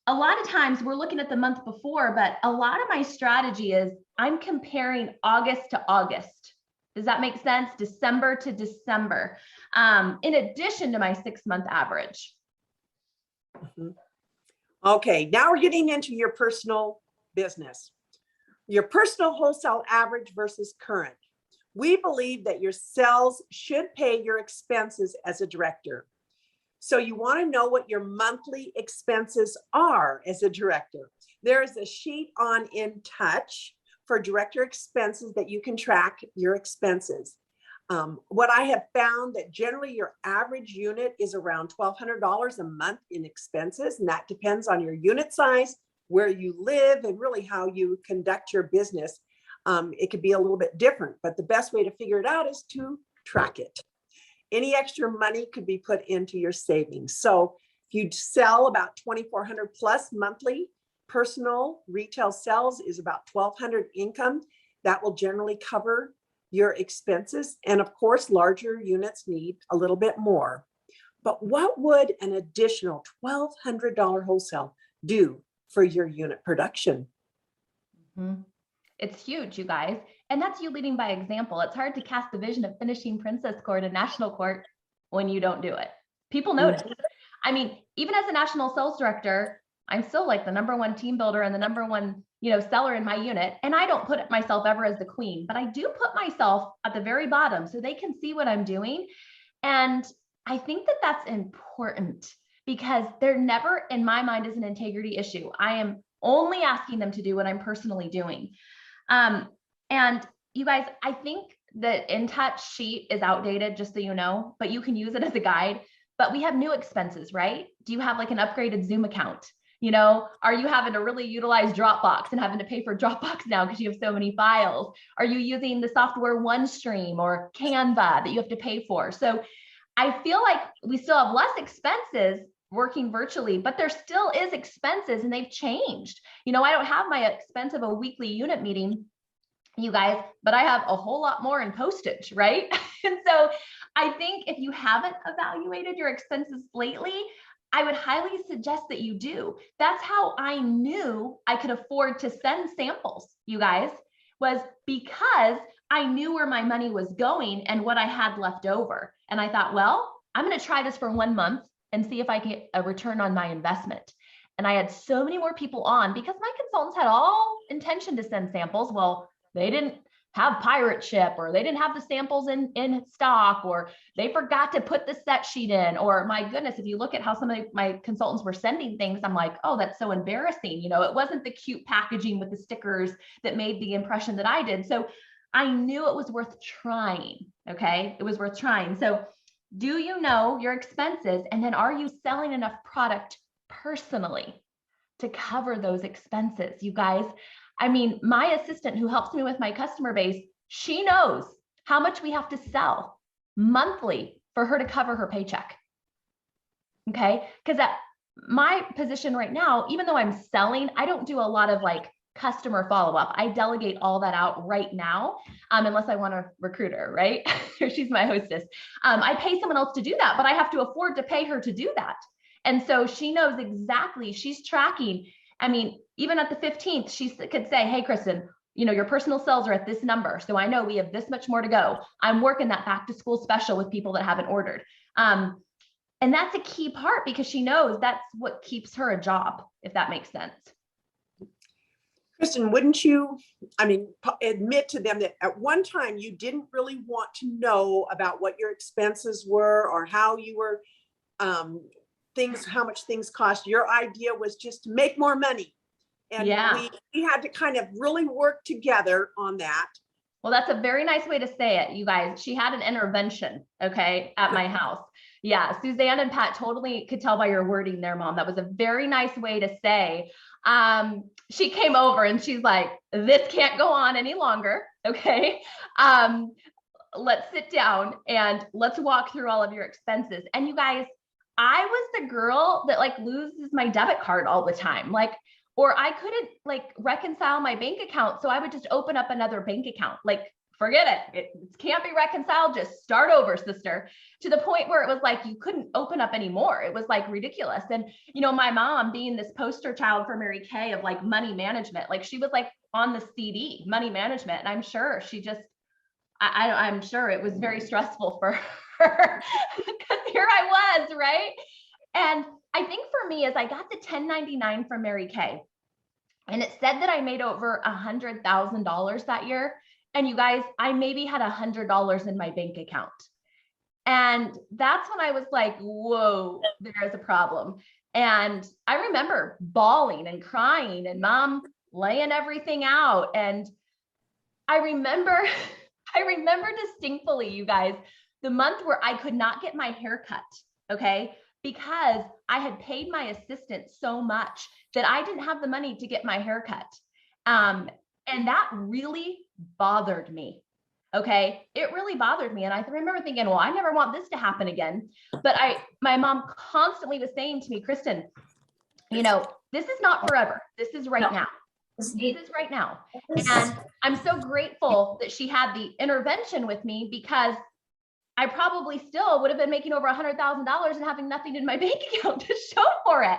Speaker 1: a lot of times we're looking at the month before, but a lot of my strategy is I'm comparing August to August. Does that make sense? December to December, in addition to my 6-month average.
Speaker 2: Mm-hmm. Okay, now we're getting into your personal business. Your personal wholesale average versus current. We believe that your sales should pay your expenses as a director. So you want to know what your monthly expenses are as a director. There is a sheet on InTouch for director expenses that you can track your expenses. What I have found that generally your average unit is around $1,200 a month in expenses, and that depends on your unit size, where you live, and really how you conduct your business. It could be a little bit different, but the best way to figure it out is to track it. Any extra money could be put into your savings. So if you sell about 2,400 plus monthly, personal retail sales is about 1,200 income. That will generally cover your expenses. And of course, larger units need a little bit more. But what would an additional $1,200 wholesale do for your unit production?
Speaker 1: Mm-hmm. It's huge, you guys. And that's you leading by example. It's hard to cast the vision of finishing Princess Court and National Court when you don't do it. People notice. Mm-hmm. I mean, even as a national sales director, I'm still like the #1 team builder and the #1 seller in my unit, and I don't put myself ever as the queen, but I do put myself at the very bottom so they can see what I'm doing. And I think that that's important because there never, in my mind, is an integrity issue. I am only asking them to do what I'm personally doing. And you guys, I think the InTouch sheet is outdated, just so you know, but you can use it as a guide. But we have new expenses, right? Do you have like an upgraded Zoom account? Are you having to really utilize Dropbox and having to pay for Dropbox now because you have so many files? Are you using the software OneStream or Canva that you have to pay for? So I feel like we still have less expenses working virtually, but there still is expenses and they've changed. I don't have my expense of a weekly unit meeting, you guys, but I have a whole lot more in postage, right? And so I think if you haven't evaluated your expenses lately, I would highly suggest that you do. That's how I knew I could afford to send samples, you guys, was because I knew where my money was going and what I had left over. And I thought, well, I'm going to try this for 1 month and see if I can get a return on my investment. And I had so many more people on because my consultants had all intention to send samples. Well, they didn't have pirate ship, or they didn't have the samples in stock, or they forgot to put the set sheet in, or my goodness, if you look at how some of my consultants were sending things, I'm like, oh, that's so embarrassing. It wasn't the cute packaging with the stickers that made the impression that I did. So I knew it was worth trying. Okay. It was worth trying. So do you know your expenses? And then are you selling enough product personally to cover those expenses? You guys, I mean, my assistant who helps me with my customer base, she knows how much we have to sell monthly for her to cover her paycheck. Okay. Because at my position right now, even though I'm selling, I don't do a lot of like customer follow-up. I delegate all that out right now, unless I want a recruiter, right? She's my hostess. I pay someone else to do that, but I have to afford to pay her to do that. And so she knows exactly, she's tracking. I mean, even at the 15th, she could say, hey, Kristen, your personal sales are at this number. So I know we have this much more to go. I'm working that back to school special with people that haven't ordered. And that's a key part because she knows that's what keeps her a job, if that makes sense.
Speaker 2: Kristen, wouldn't you, admit to them that at one time you didn't really want to know about what your expenses were or how you were, how much things cost? Your idea was just to make more money. And we had to kind of really work together on that.
Speaker 1: Well, that's a very nice way to say it, you guys. She had an intervention, okay, at my house. Yeah, Suzanne and Pat totally could tell by your wording there, Mom. That was a very nice way to say. She came over and she's like, this can't go on any longer, okay? Let's sit down and let's walk through all of your expenses. And you guys, I was the girl that like loses my debit card all the time. Or I couldn't like reconcile my bank account. So I would just open up another bank account. Like, forget it. It can't be reconciled. Just start over, sister. To the point where it was like, you couldn't open up anymore. It was like ridiculous. And, my mom being this poster child for Mary Kay of like money management, like she was like on the CD, money management. And I'm sure she just, I'm sure it was very stressful for her because here I was, right? And I think for me, as I got the 1099 from Mary Kay, and it said that I made over $100,000 that year. And you guys, I maybe had $100 in my bank account. And that's when I was like, whoa, there is a problem. And I remember bawling and crying and Mom laying everything out. And I remember distinctly, you guys, the month where I could not get my hair cut, okay? Because I had paid my assistant so much that I didn't have the money to get my hair cut. And that really bothered me. Okay. It really bothered me. And I remember thinking, well, I never want this to happen again. But my mom constantly was saying to me, Kristen, this is not forever. This is right now. This is right now. And I'm so grateful that she had the intervention with me because I probably still would have been making over $100,000 and having nothing in my bank account to show for it.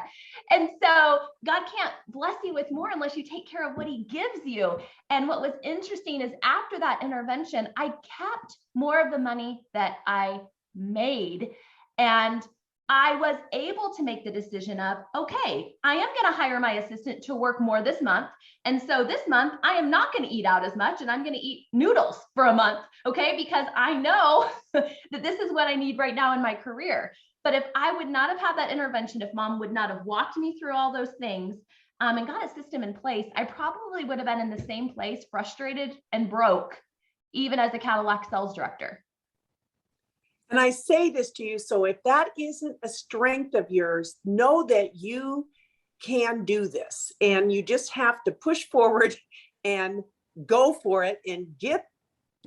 Speaker 1: And so God can't bless you with more unless you take care of what he gives you. And what was interesting is after that intervention, I kept more of the money that I made. And I was able to make the decision of, okay, I am going to hire my assistant to work more this month. And so this month I am not going to eat out as much and I'm going to eat noodles for a month. Okay. Because I know that this is what I need right now in my career. But if I would not have had that intervention, if mom would not have walked me through all those things and got a system in place, I probably would have been in the same place, frustrated and broke, even as a Cadillac sales director.
Speaker 2: And I say this to you, so if that isn't a strength of yours, know that you can do this and you just have to push forward and go for it and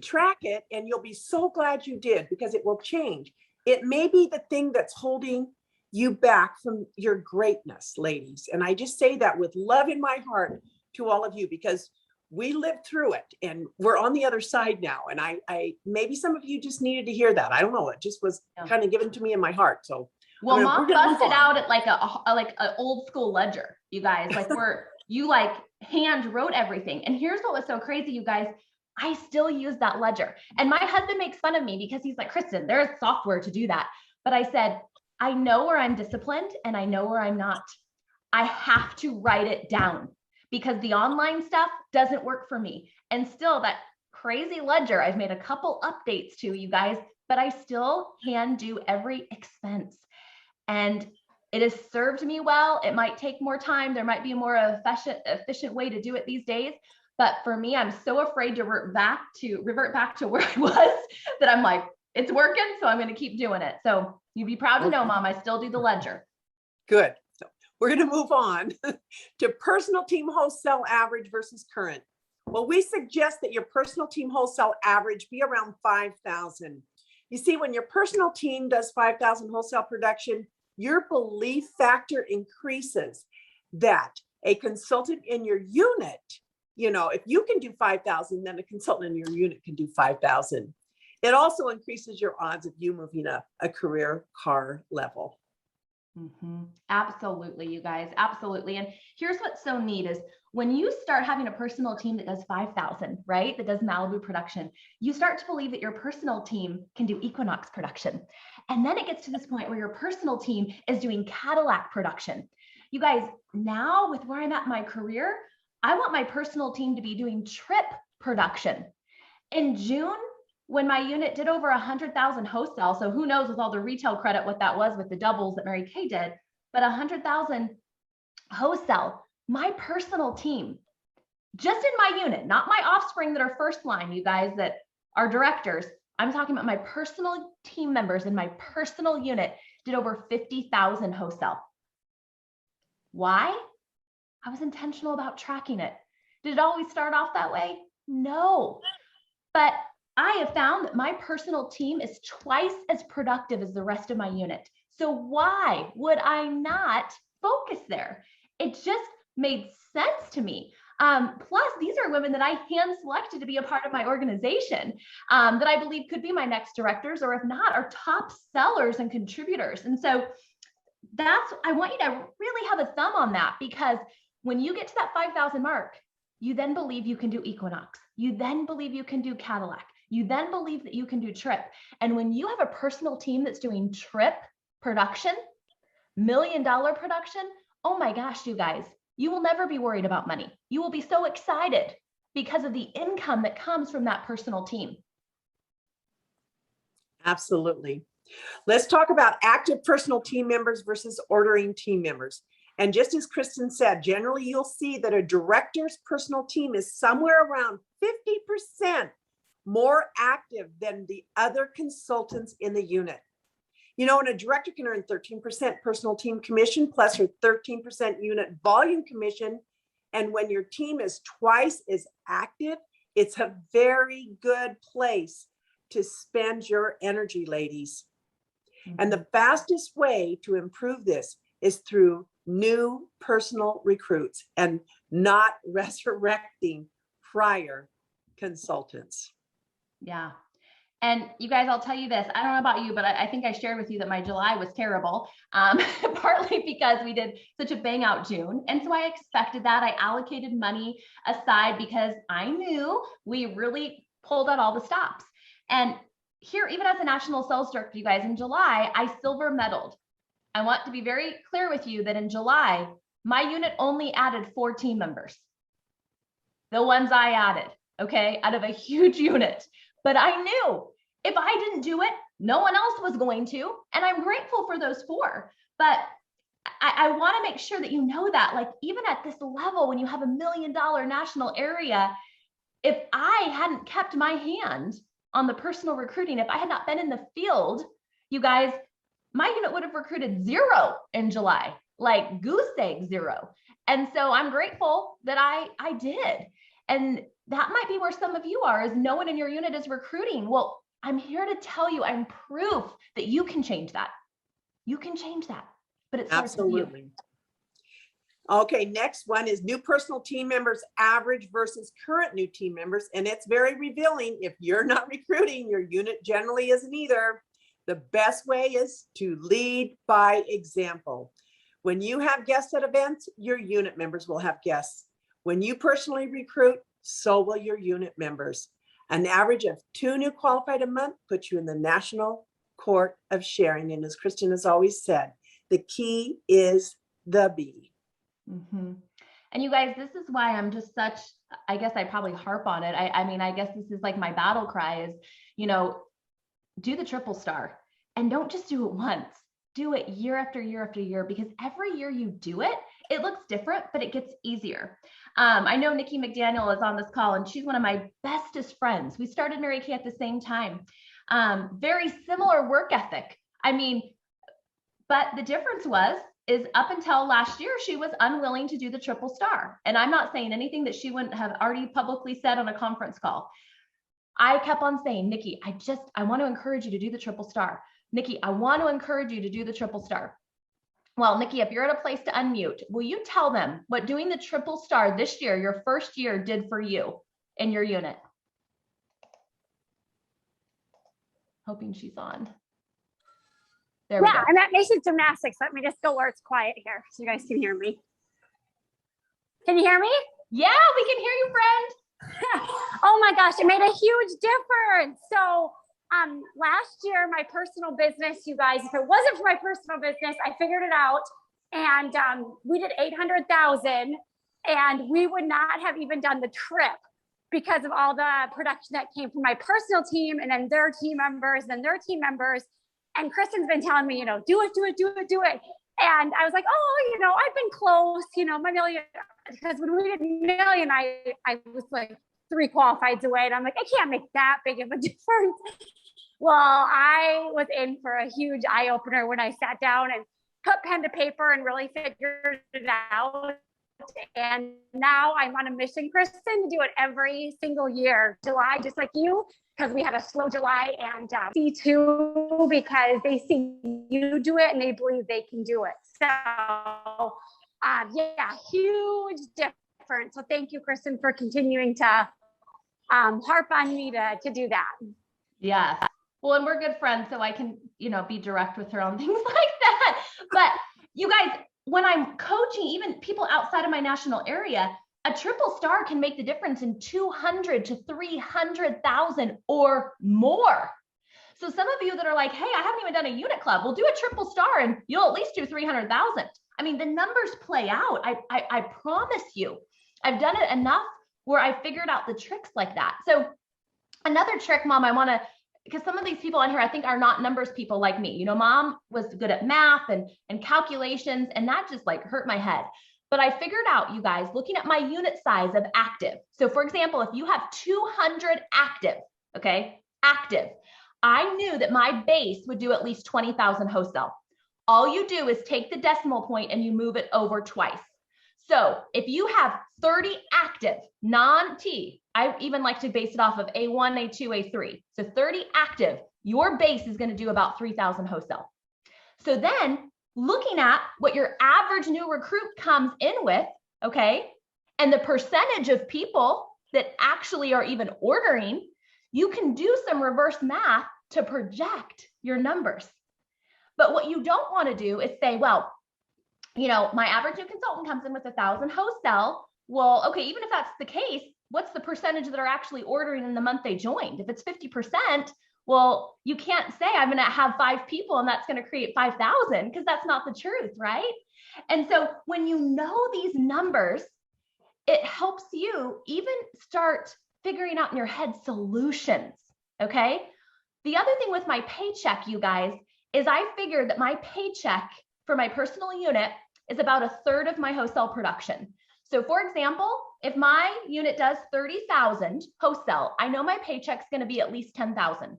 Speaker 2: track it. And you'll be so glad you did, because it will change. It may be the thing that's holding you back from your greatness, ladies. And I just say that with love in my heart to all of you, because we lived through it and we're on the other side now. And I maybe some of you just needed to hear that. I don't know. It just was kind of given to me in my heart. So,
Speaker 1: well, mom busted out at like an old school ledger, you guys, like you like hand wrote everything. And here's what was so crazy, you guys. I still use that ledger. And my husband makes fun of me because he's like, Kristen, there's software to do that. But I said, I know where I'm disciplined and I know where I'm not. I have to write it down, because the online stuff doesn't work for me. And still that crazy ledger, I've made a couple updates to, you guys, but I still hand do every expense. And it has served me well. It might take more time. There might be a more efficient way to do it these days. But for me, I'm so afraid to revert back to where I was that I'm like, it's working, so I'm going to keep doing it. So you'd be proud to know, mom, I still do the ledger.
Speaker 2: Good. We're going to move on to personal team wholesale average versus current. Well, we suggest that your personal team wholesale average be around 5,000. You see, when your personal team does 5,000 wholesale production, your belief factor increases that a consultant in your unit, if you can do 5,000, then a consultant in your unit can do 5,000. It also increases your odds of you moving up a career car level.
Speaker 1: Mm-hmm. Absolutely, you guys. Absolutely. And here's what's so neat is when you start having a personal team that does 5,000, right? That does Malibu production, you start to believe that your personal team can do Equinox production. And then it gets to this point where your personal team is doing Cadillac production. You guys, now with where I'm at in my career, I want my personal team to be doing trip production. In June, when my unit did over 100,000 wholesale, so who knows with all the retail credit what that was with the doubles that Mary Kay did, but 100,000 wholesale, my personal team, just in my unit, not my offspring that are first line, you guys that are directors, I'm talking about my personal team members in my personal unit did over 50,000 wholesale. Why? I was intentional about tracking it. Did it always start off that way? No, but I have found that my personal team is twice as productive as the rest of my unit. So why would I not focus there? It just made sense to me. Plus, these are women that I hand selected to be a part of my organization that I believe could be my next directors, or if not, are top sellers and contributors. And so I want you to really have a thumb on that, because when you get to that 5,000 mark, you then believe you can do Equinox. You then believe you can do Cadillac. You then believe that you can do trip. And when you have a personal team that's doing trip production, $1 million production, oh my gosh, you guys, you will never be worried about money. You will be so excited because of the income that comes from that personal team.
Speaker 2: Absolutely. Let's talk about active personal team members versus ordering team members. And just as Kristen said, generally you'll see that a director's personal team is somewhere around 50% more active than the other consultants in the unit. And a director can earn 13% personal team commission plus her 13% unit volume commission. And when your team is twice as active, it's a very good place to spend your energy, ladies. Mm-hmm. And the fastest way to improve this is through new personal recruits and not resurrecting prior consultants.
Speaker 1: Yeah. And you guys, I'll tell you this, I don't know about you, but I think I shared with you that my July was terrible, partly because we did such a bang out June. And so I expected that. I allocated money aside because I knew we really pulled out all the stops. And here, even as a national sales director, you guys, in July, I silver medaled I want to be very clear with you that in July, my unit only added 4 team members. The ones I added, okay, out of a huge unit. But I knew if I didn't do it, no one else was going to. And I'm grateful for those 4. But I want to make sure that you know that, like, even at this level, when you have $1 million national area, if I hadn't kept my hand on the personal recruiting, if I had not been in the field, you guys, my unit would have recruited 0 in July, like goose egg 0. And so I'm grateful that I did. And that might be where some of you are, is no one in your unit is recruiting. Well, I'm here to tell you, I'm proof that you can change that. You can change that, but it starts with you.
Speaker 2: Absolutely. Okay, next one is new personal team members average versus current new team members. And it's very revealing. If you're not recruiting, your unit generally isn't either. The best way is to lead by example. When you have guests at events, your unit members will have guests. When you personally recruit, so will your unit members. An average of 2 new qualified a month puts you in the national court of sharing. And as Kristen has always said, the key is the B.
Speaker 1: Mm-hmm. And you guys, this is why I'm just such, I guess I probably harp on it. I mean, I guess this is like my battle cry is, you know, do the triple star, and don't just do it once, do it year after year after year, because every year you do it, it looks different, but it gets easier. I know Nikki McDaniel is on this call, and she's one of my bestest friends. We started Mary Kay at the same time. Very similar work ethic. I mean, but the difference is up until last year, she was unwilling to do the triple star. And I'm not saying anything that she wouldn't have already publicly said on a conference call. I kept on saying, Nikki, I want to encourage you to do the triple star. Nikki, I want to encourage you to do the triple star. Well, Nikki, if you're at a place to unmute, will you tell them what doing the triple star this year, your first year, did for you in your unit? Hoping she's on. There we go.
Speaker 3: I'm at Nation Gymnastics. Let me just go where it's quiet here so you guys can hear me. Can you hear me?
Speaker 1: Yeah, we can hear you, friend.
Speaker 3: Oh my gosh, it made a huge difference. So last year, my personal business, you guys, if it wasn't for my personal business, I figured it out. And we did 800,000, and we would not have even done the trip because of all the production that came from my personal team, and then their team members, and their team members. And Kristen's been telling me, you know, do it. And I was like, oh, you know, I've been close, you know, my million, because when we did million, I was like 3 qualifieds away, and I'm like, I can't make that big of a difference. Well, I was in for a huge eye opener when I sat down and put pen to paper and really figured it out. And now I'm on a mission, Kristen, to do it every single year, July, just like you, because we had a slow July, and C2, because they see you do it and they believe they can do it. So yeah, huge difference. So thank you, Kristen, for continuing to harp on me to do that.
Speaker 1: Yeah. Well, and we're good friends, so I can, you know, be direct with her on things like that. But you guys, when I'm coaching even people outside of my national area, a triple star can make the difference in 200 to 300,000 or more. So some of you that are like, hey, I haven't even done a unit club, we'll do a triple star and you'll at least do 300,000. I mean, the numbers play out. I promise you, I've done it enough where I figured out the tricks like that. So another trick, Mom, I want to, because some of these people on here, I think, are not numbers people like me. You know, Mom was good at math and calculations, and that just like hurt my head. But I figured out, you guys, looking at my unit size of active. So for example, if you have 200 active, okay, active, I knew that my base would do at least 20,000 wholesale. All you do is take the decimal point and you move it over twice. So if you have 30 active, non-T, I even like to base it off of A1, A2, A3. So 30 active, your base is going to do about 3,000 wholesale. So then looking at what your average new recruit comes in with, okay, and the percentage of people that actually are even ordering, you can do some reverse math to project your numbers. But what you don't want to do is say, well, you know, my average new consultant comes in with 1,000 wholesale. Well, okay, even if that's the case, what's the percentage that are actually ordering in the month they joined? If it's 50%, Well, you can't say I'm going to have 5 people and that's going to create 5,000 because that's not the truth, right? And so when you know these numbers, it helps you even start figuring out in your head solutions, okay? The other thing with my paycheck, you guys, is I figured that my paycheck for my personal unit is about 1/3 of my wholesale production. So for example, if my unit does 30,000 wholesale, I know my paycheck's going to be at least 10,000.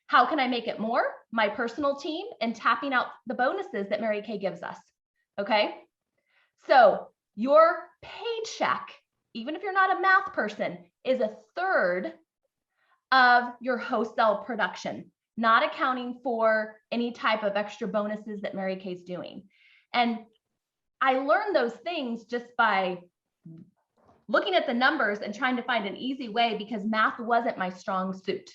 Speaker 1: How can I make it more? My personal team and tapping out the bonuses that Mary Kay gives us. Okay. So your paycheck, even if you're not a math person, is 1/3 of your wholesale production, not accounting for any type of extra bonuses that Mary Kay's doing. And I learned those things just by looking at the numbers and trying to find an easy way because math wasn't my strong suit.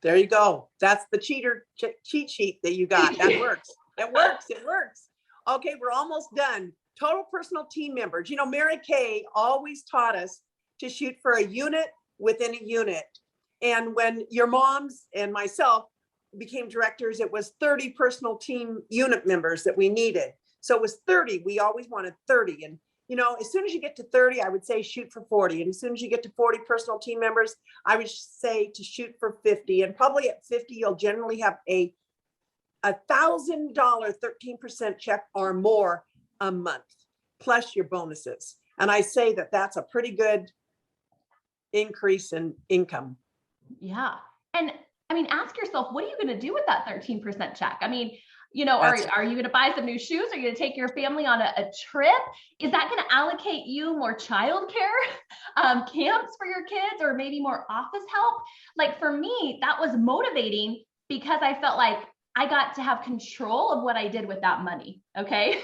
Speaker 2: There you go. That's the cheat sheet that you got. That works. It works. It works. Okay, we're almost done. Total personal team members. You know, Mary Kay always taught us to shoot for a unit within a unit. And when your moms and myself became directors, it was 30 personal team unit members that we needed. So it was 30. We always wanted 30. And, you know, as soon as you get to 30, I would say shoot for 40. And as soon as you get to 40 personal team members, I would say to shoot for 50. And probably at 50, you'll generally have a $1,000 13% check or more a month, plus your bonuses. And I say that that's a pretty good increase in income.
Speaker 1: Yeah. And I mean, ask yourself, what are you going to do with that 13% check? I mean, you know, are you going to buy some new shoes? Are you going to take your family on a trip? Is that going to allocate you more childcare camps for your kids, or maybe more office help? Like for me, that was motivating because I felt like I got to have control of what I did with that money. Okay.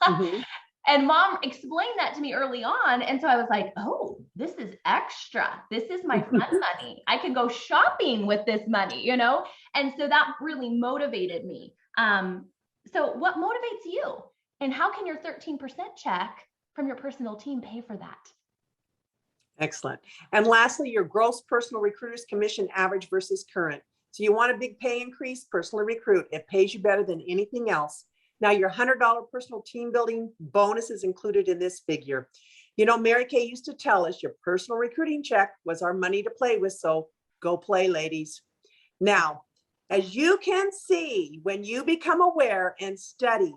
Speaker 1: Mm-hmm. And mom explained that to me early on. And so I was like, oh, this is extra. This is my fun money. I can go shopping with this money, you know? And so that really motivated me. So what motivates you? And how can your 13% check from your personal team pay for that?
Speaker 2: Excellent. And lastly, your gross personal recruiters commission average versus current. So you want a big pay increase, personally recruit. It pays you better than anything else. Now your $100 personal team building bonus is included in this figure. You know, Mary Kay used to tell us your personal recruiting check was our money to play with. So go play, ladies. Now, as you can see, when you become aware and study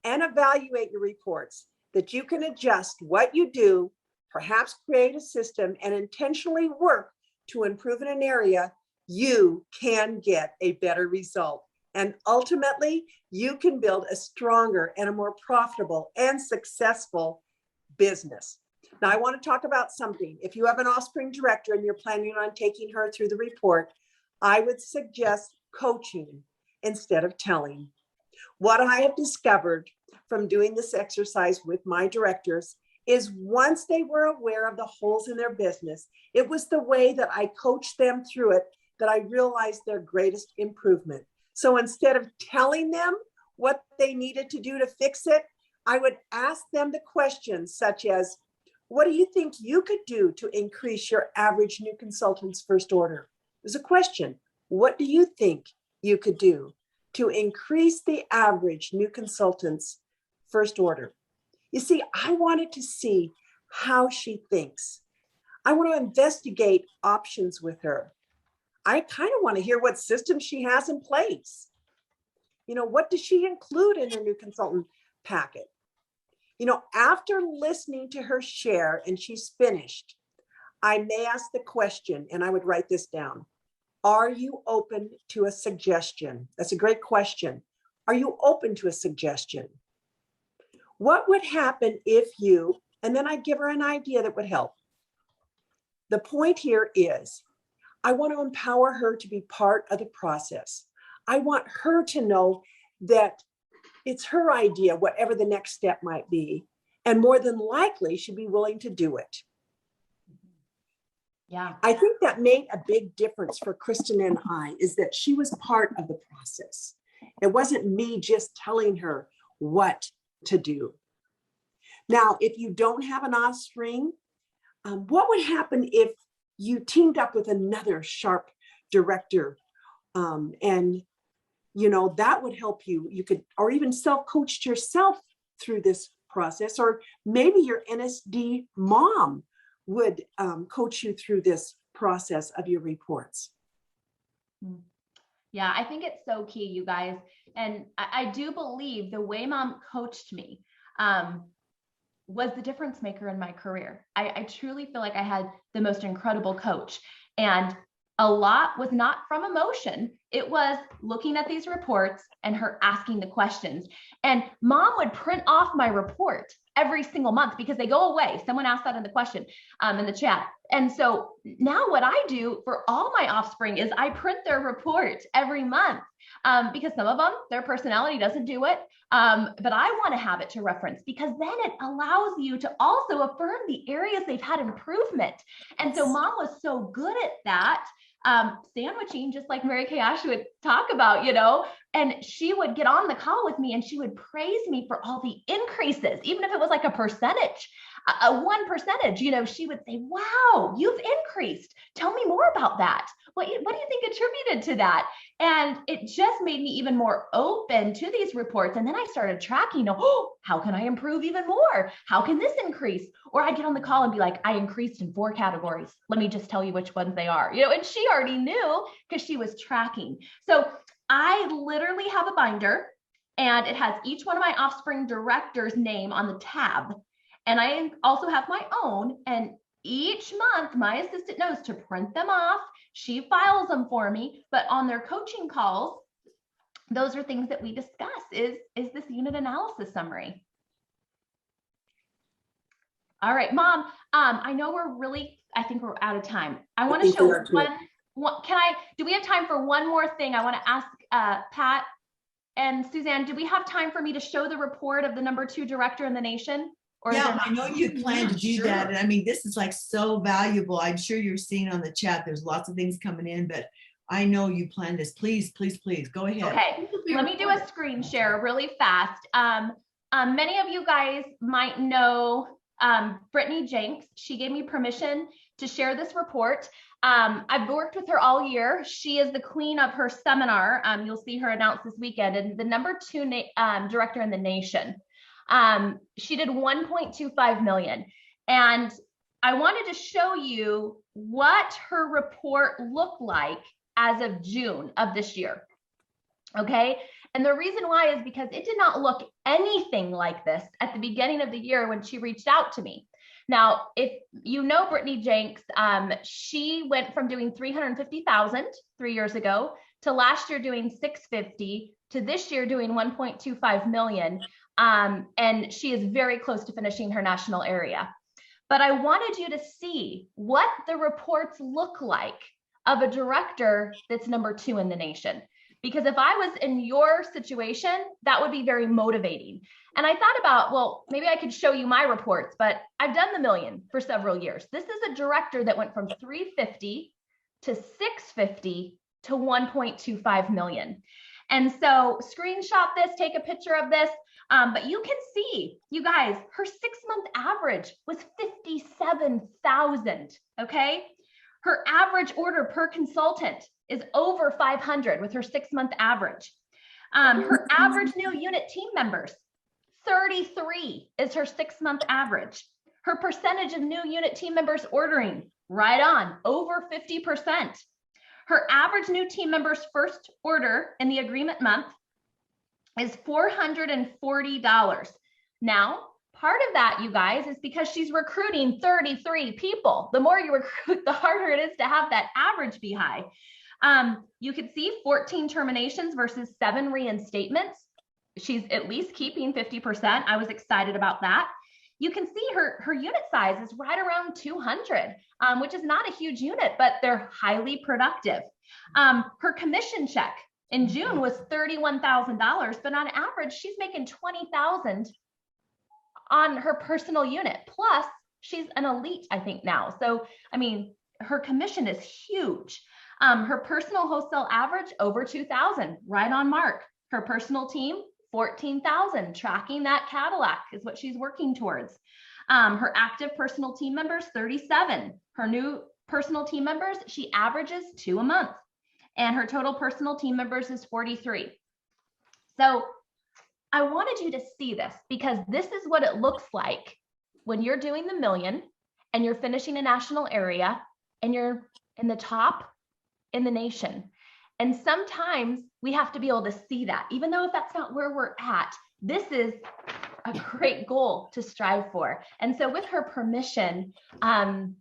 Speaker 2: and evaluate your reports, that you can adjust what you do, perhaps create a system and intentionally work to improve in an area, you can get a better result. And ultimately, you can build a stronger and a more profitable and successful business. Now, I want to talk about something. If you have an offspring director and you're planning on taking her through the report, I would suggest coaching instead of telling. What I have discovered from doing this exercise with my directors is once they were aware of the holes in their business, it was the way that I coached them through it that I realized their greatest improvement. So instead of telling them what they needed to do to fix it, I would ask them the questions such as, what do you think you could do to increase your average new consultant's first order? There's a question. What do you think you could do to increase the average new consultant's first order? You see, I wanted to see how she thinks. I want to investigate options with her. I kind of want to hear what system she has in place. You know, what does she include in her new consultant packet? You know, after listening to her share and she's finished, I may ask the question, and I would write this down. Are you open to a suggestion? That's a great question. Are you open to a suggestion? What would happen if you, and then I give her an idea that would help. The point here is, I want to empower her to be part of the process. I want her to know that it's her idea, whatever the next step might be, and more than likely she'd be willing to do it.
Speaker 1: Yeah,
Speaker 2: I think that made a big difference for Kristen and I, is that she was part of the process. It wasn't me just telling her what to do. Now, if you don't have an offspring, what would happen if you teamed up with another sharp director. And, you know, that would help you. You could, or even self-coach yourself through this process, or maybe your NSD mom would coach you through this process of your reports.
Speaker 1: Yeah, I think it's so key, you guys. And I do believe the way mom coached me was the difference maker in my career. I truly feel like I had the most incredible coach. And a lot was not from emotion. It was looking at these reports and her asking the questions. And mom would print off my report every single month because they go away. Someone asked that in the question in the chat. And so now what I do for all my offspring is I print their report every month because some of them, their personality doesn't do it. But I want to have it to reference because then it allows you to also affirm the areas they've had improvement. And so mom was so good at that. Sandwiching, just like Mary Kay Ash would talk about, you know, and she would get on the call with me and she would praise me for all the increases, even if it was like a percentage, a 1%, you know, she would say, wow, you've increased. Tell me more about that. What do you think attributed to that? And it just made me even more open to these reports. And then I started tracking, oh, how can I improve even more? How can this increase? Or I'd get on the call and be like, I increased in 4 categories. Let me just tell you which ones they are, you know, and she already knew because she was tracking. So I literally have a binder and it has each one of my offspring directors' name on the tab. And I also have my own, and each month my assistant knows to print them off. She files them for me, but on their coaching calls, those are things that we discuss is this unit analysis summary. All right, mom, I know I think we're out of time. I want to show do we have time for one more thing? I want to ask Pat and Suzanne, do we have time for me to show the report of the #2 director in the nation? Or
Speaker 4: yeah, I know you plan to do that. And I mean, this is like so valuable. I'm sure you're seeing on the chat, there's lots of things coming in, but I know you plan this. Please, please, please go ahead.
Speaker 1: Okay, let me do a screen share really fast. Many of you guys might know Brittany Jenks. She gave me permission to share this report. I've worked with her all year. She is the queen of her seminar. You'll see her announced this weekend, and the #2 director in the nation. She did 1.25 million. And I wanted to show you what her report looked like as of June of this year. Okay. And the reason why is because it did not look anything like this at the beginning of the year when she reached out to me. Now, if you know Brittany Jenks, she went from doing 350,000 3 years ago to last year doing 650 to this year doing 1.25 million. And she is very close to finishing her national area. But I wanted you to see what the reports look like of a director that's #2 in the nation. Because if I was in your situation, that would be very motivating. And I thought about, well, maybe I could show you my reports, but I've done the million for several years. This is a director that went from 350 to 650 to 1.25 million. And so screenshot this, take a picture of this. But you can see, you guys, her 6-month average was 57,000, okay? Her average order per consultant is over 500 with her 6-month average. Her average new unit team members, 33 is her 6-month average. Her percentage of new unit team members ordering, right on, over 50%. Her average new team members first order in the agreement month is $440. Now, part of that, you guys, is because she's recruiting 33 people. The more you recruit, the harder it is to have that average be high. You could see 14 terminations versus 7 reinstatements. She's at least keeping 50%. I was excited about that. You can see her unit size is right around 200, which is not a huge unit, but they're highly productive. Her commission check in June was $31,000, but on average, she's making $20,000 on her personal unit. Plus, she's an elite, I think now. So, I mean, her commission is huge. Her personal wholesale average over 2,000, right on mark. Her personal team, 14,000, tracking that Cadillac is what she's working towards. Her active personal team members, 37. Her new personal team members, she averages 2 a month. and her total personal team members is 43. So I wanted you to see this because this is what it looks like when you're doing the million and you're finishing a national area and you're in the top in the nation. And sometimes we have to be able to see that, even though if that's not where we're at, this is a great goal to strive for. And so with her permission,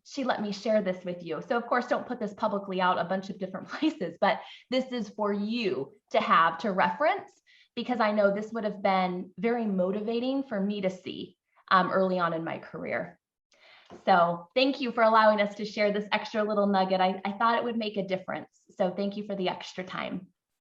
Speaker 1: she let me share this with you. So of course, don't put this publicly out a bunch of different places, but this is for you to have to reference, because I know this would have been very motivating for me to see early on in my career. So thank you for allowing us to share this extra little nugget. I thought it would make a difference. So thank you for the extra time.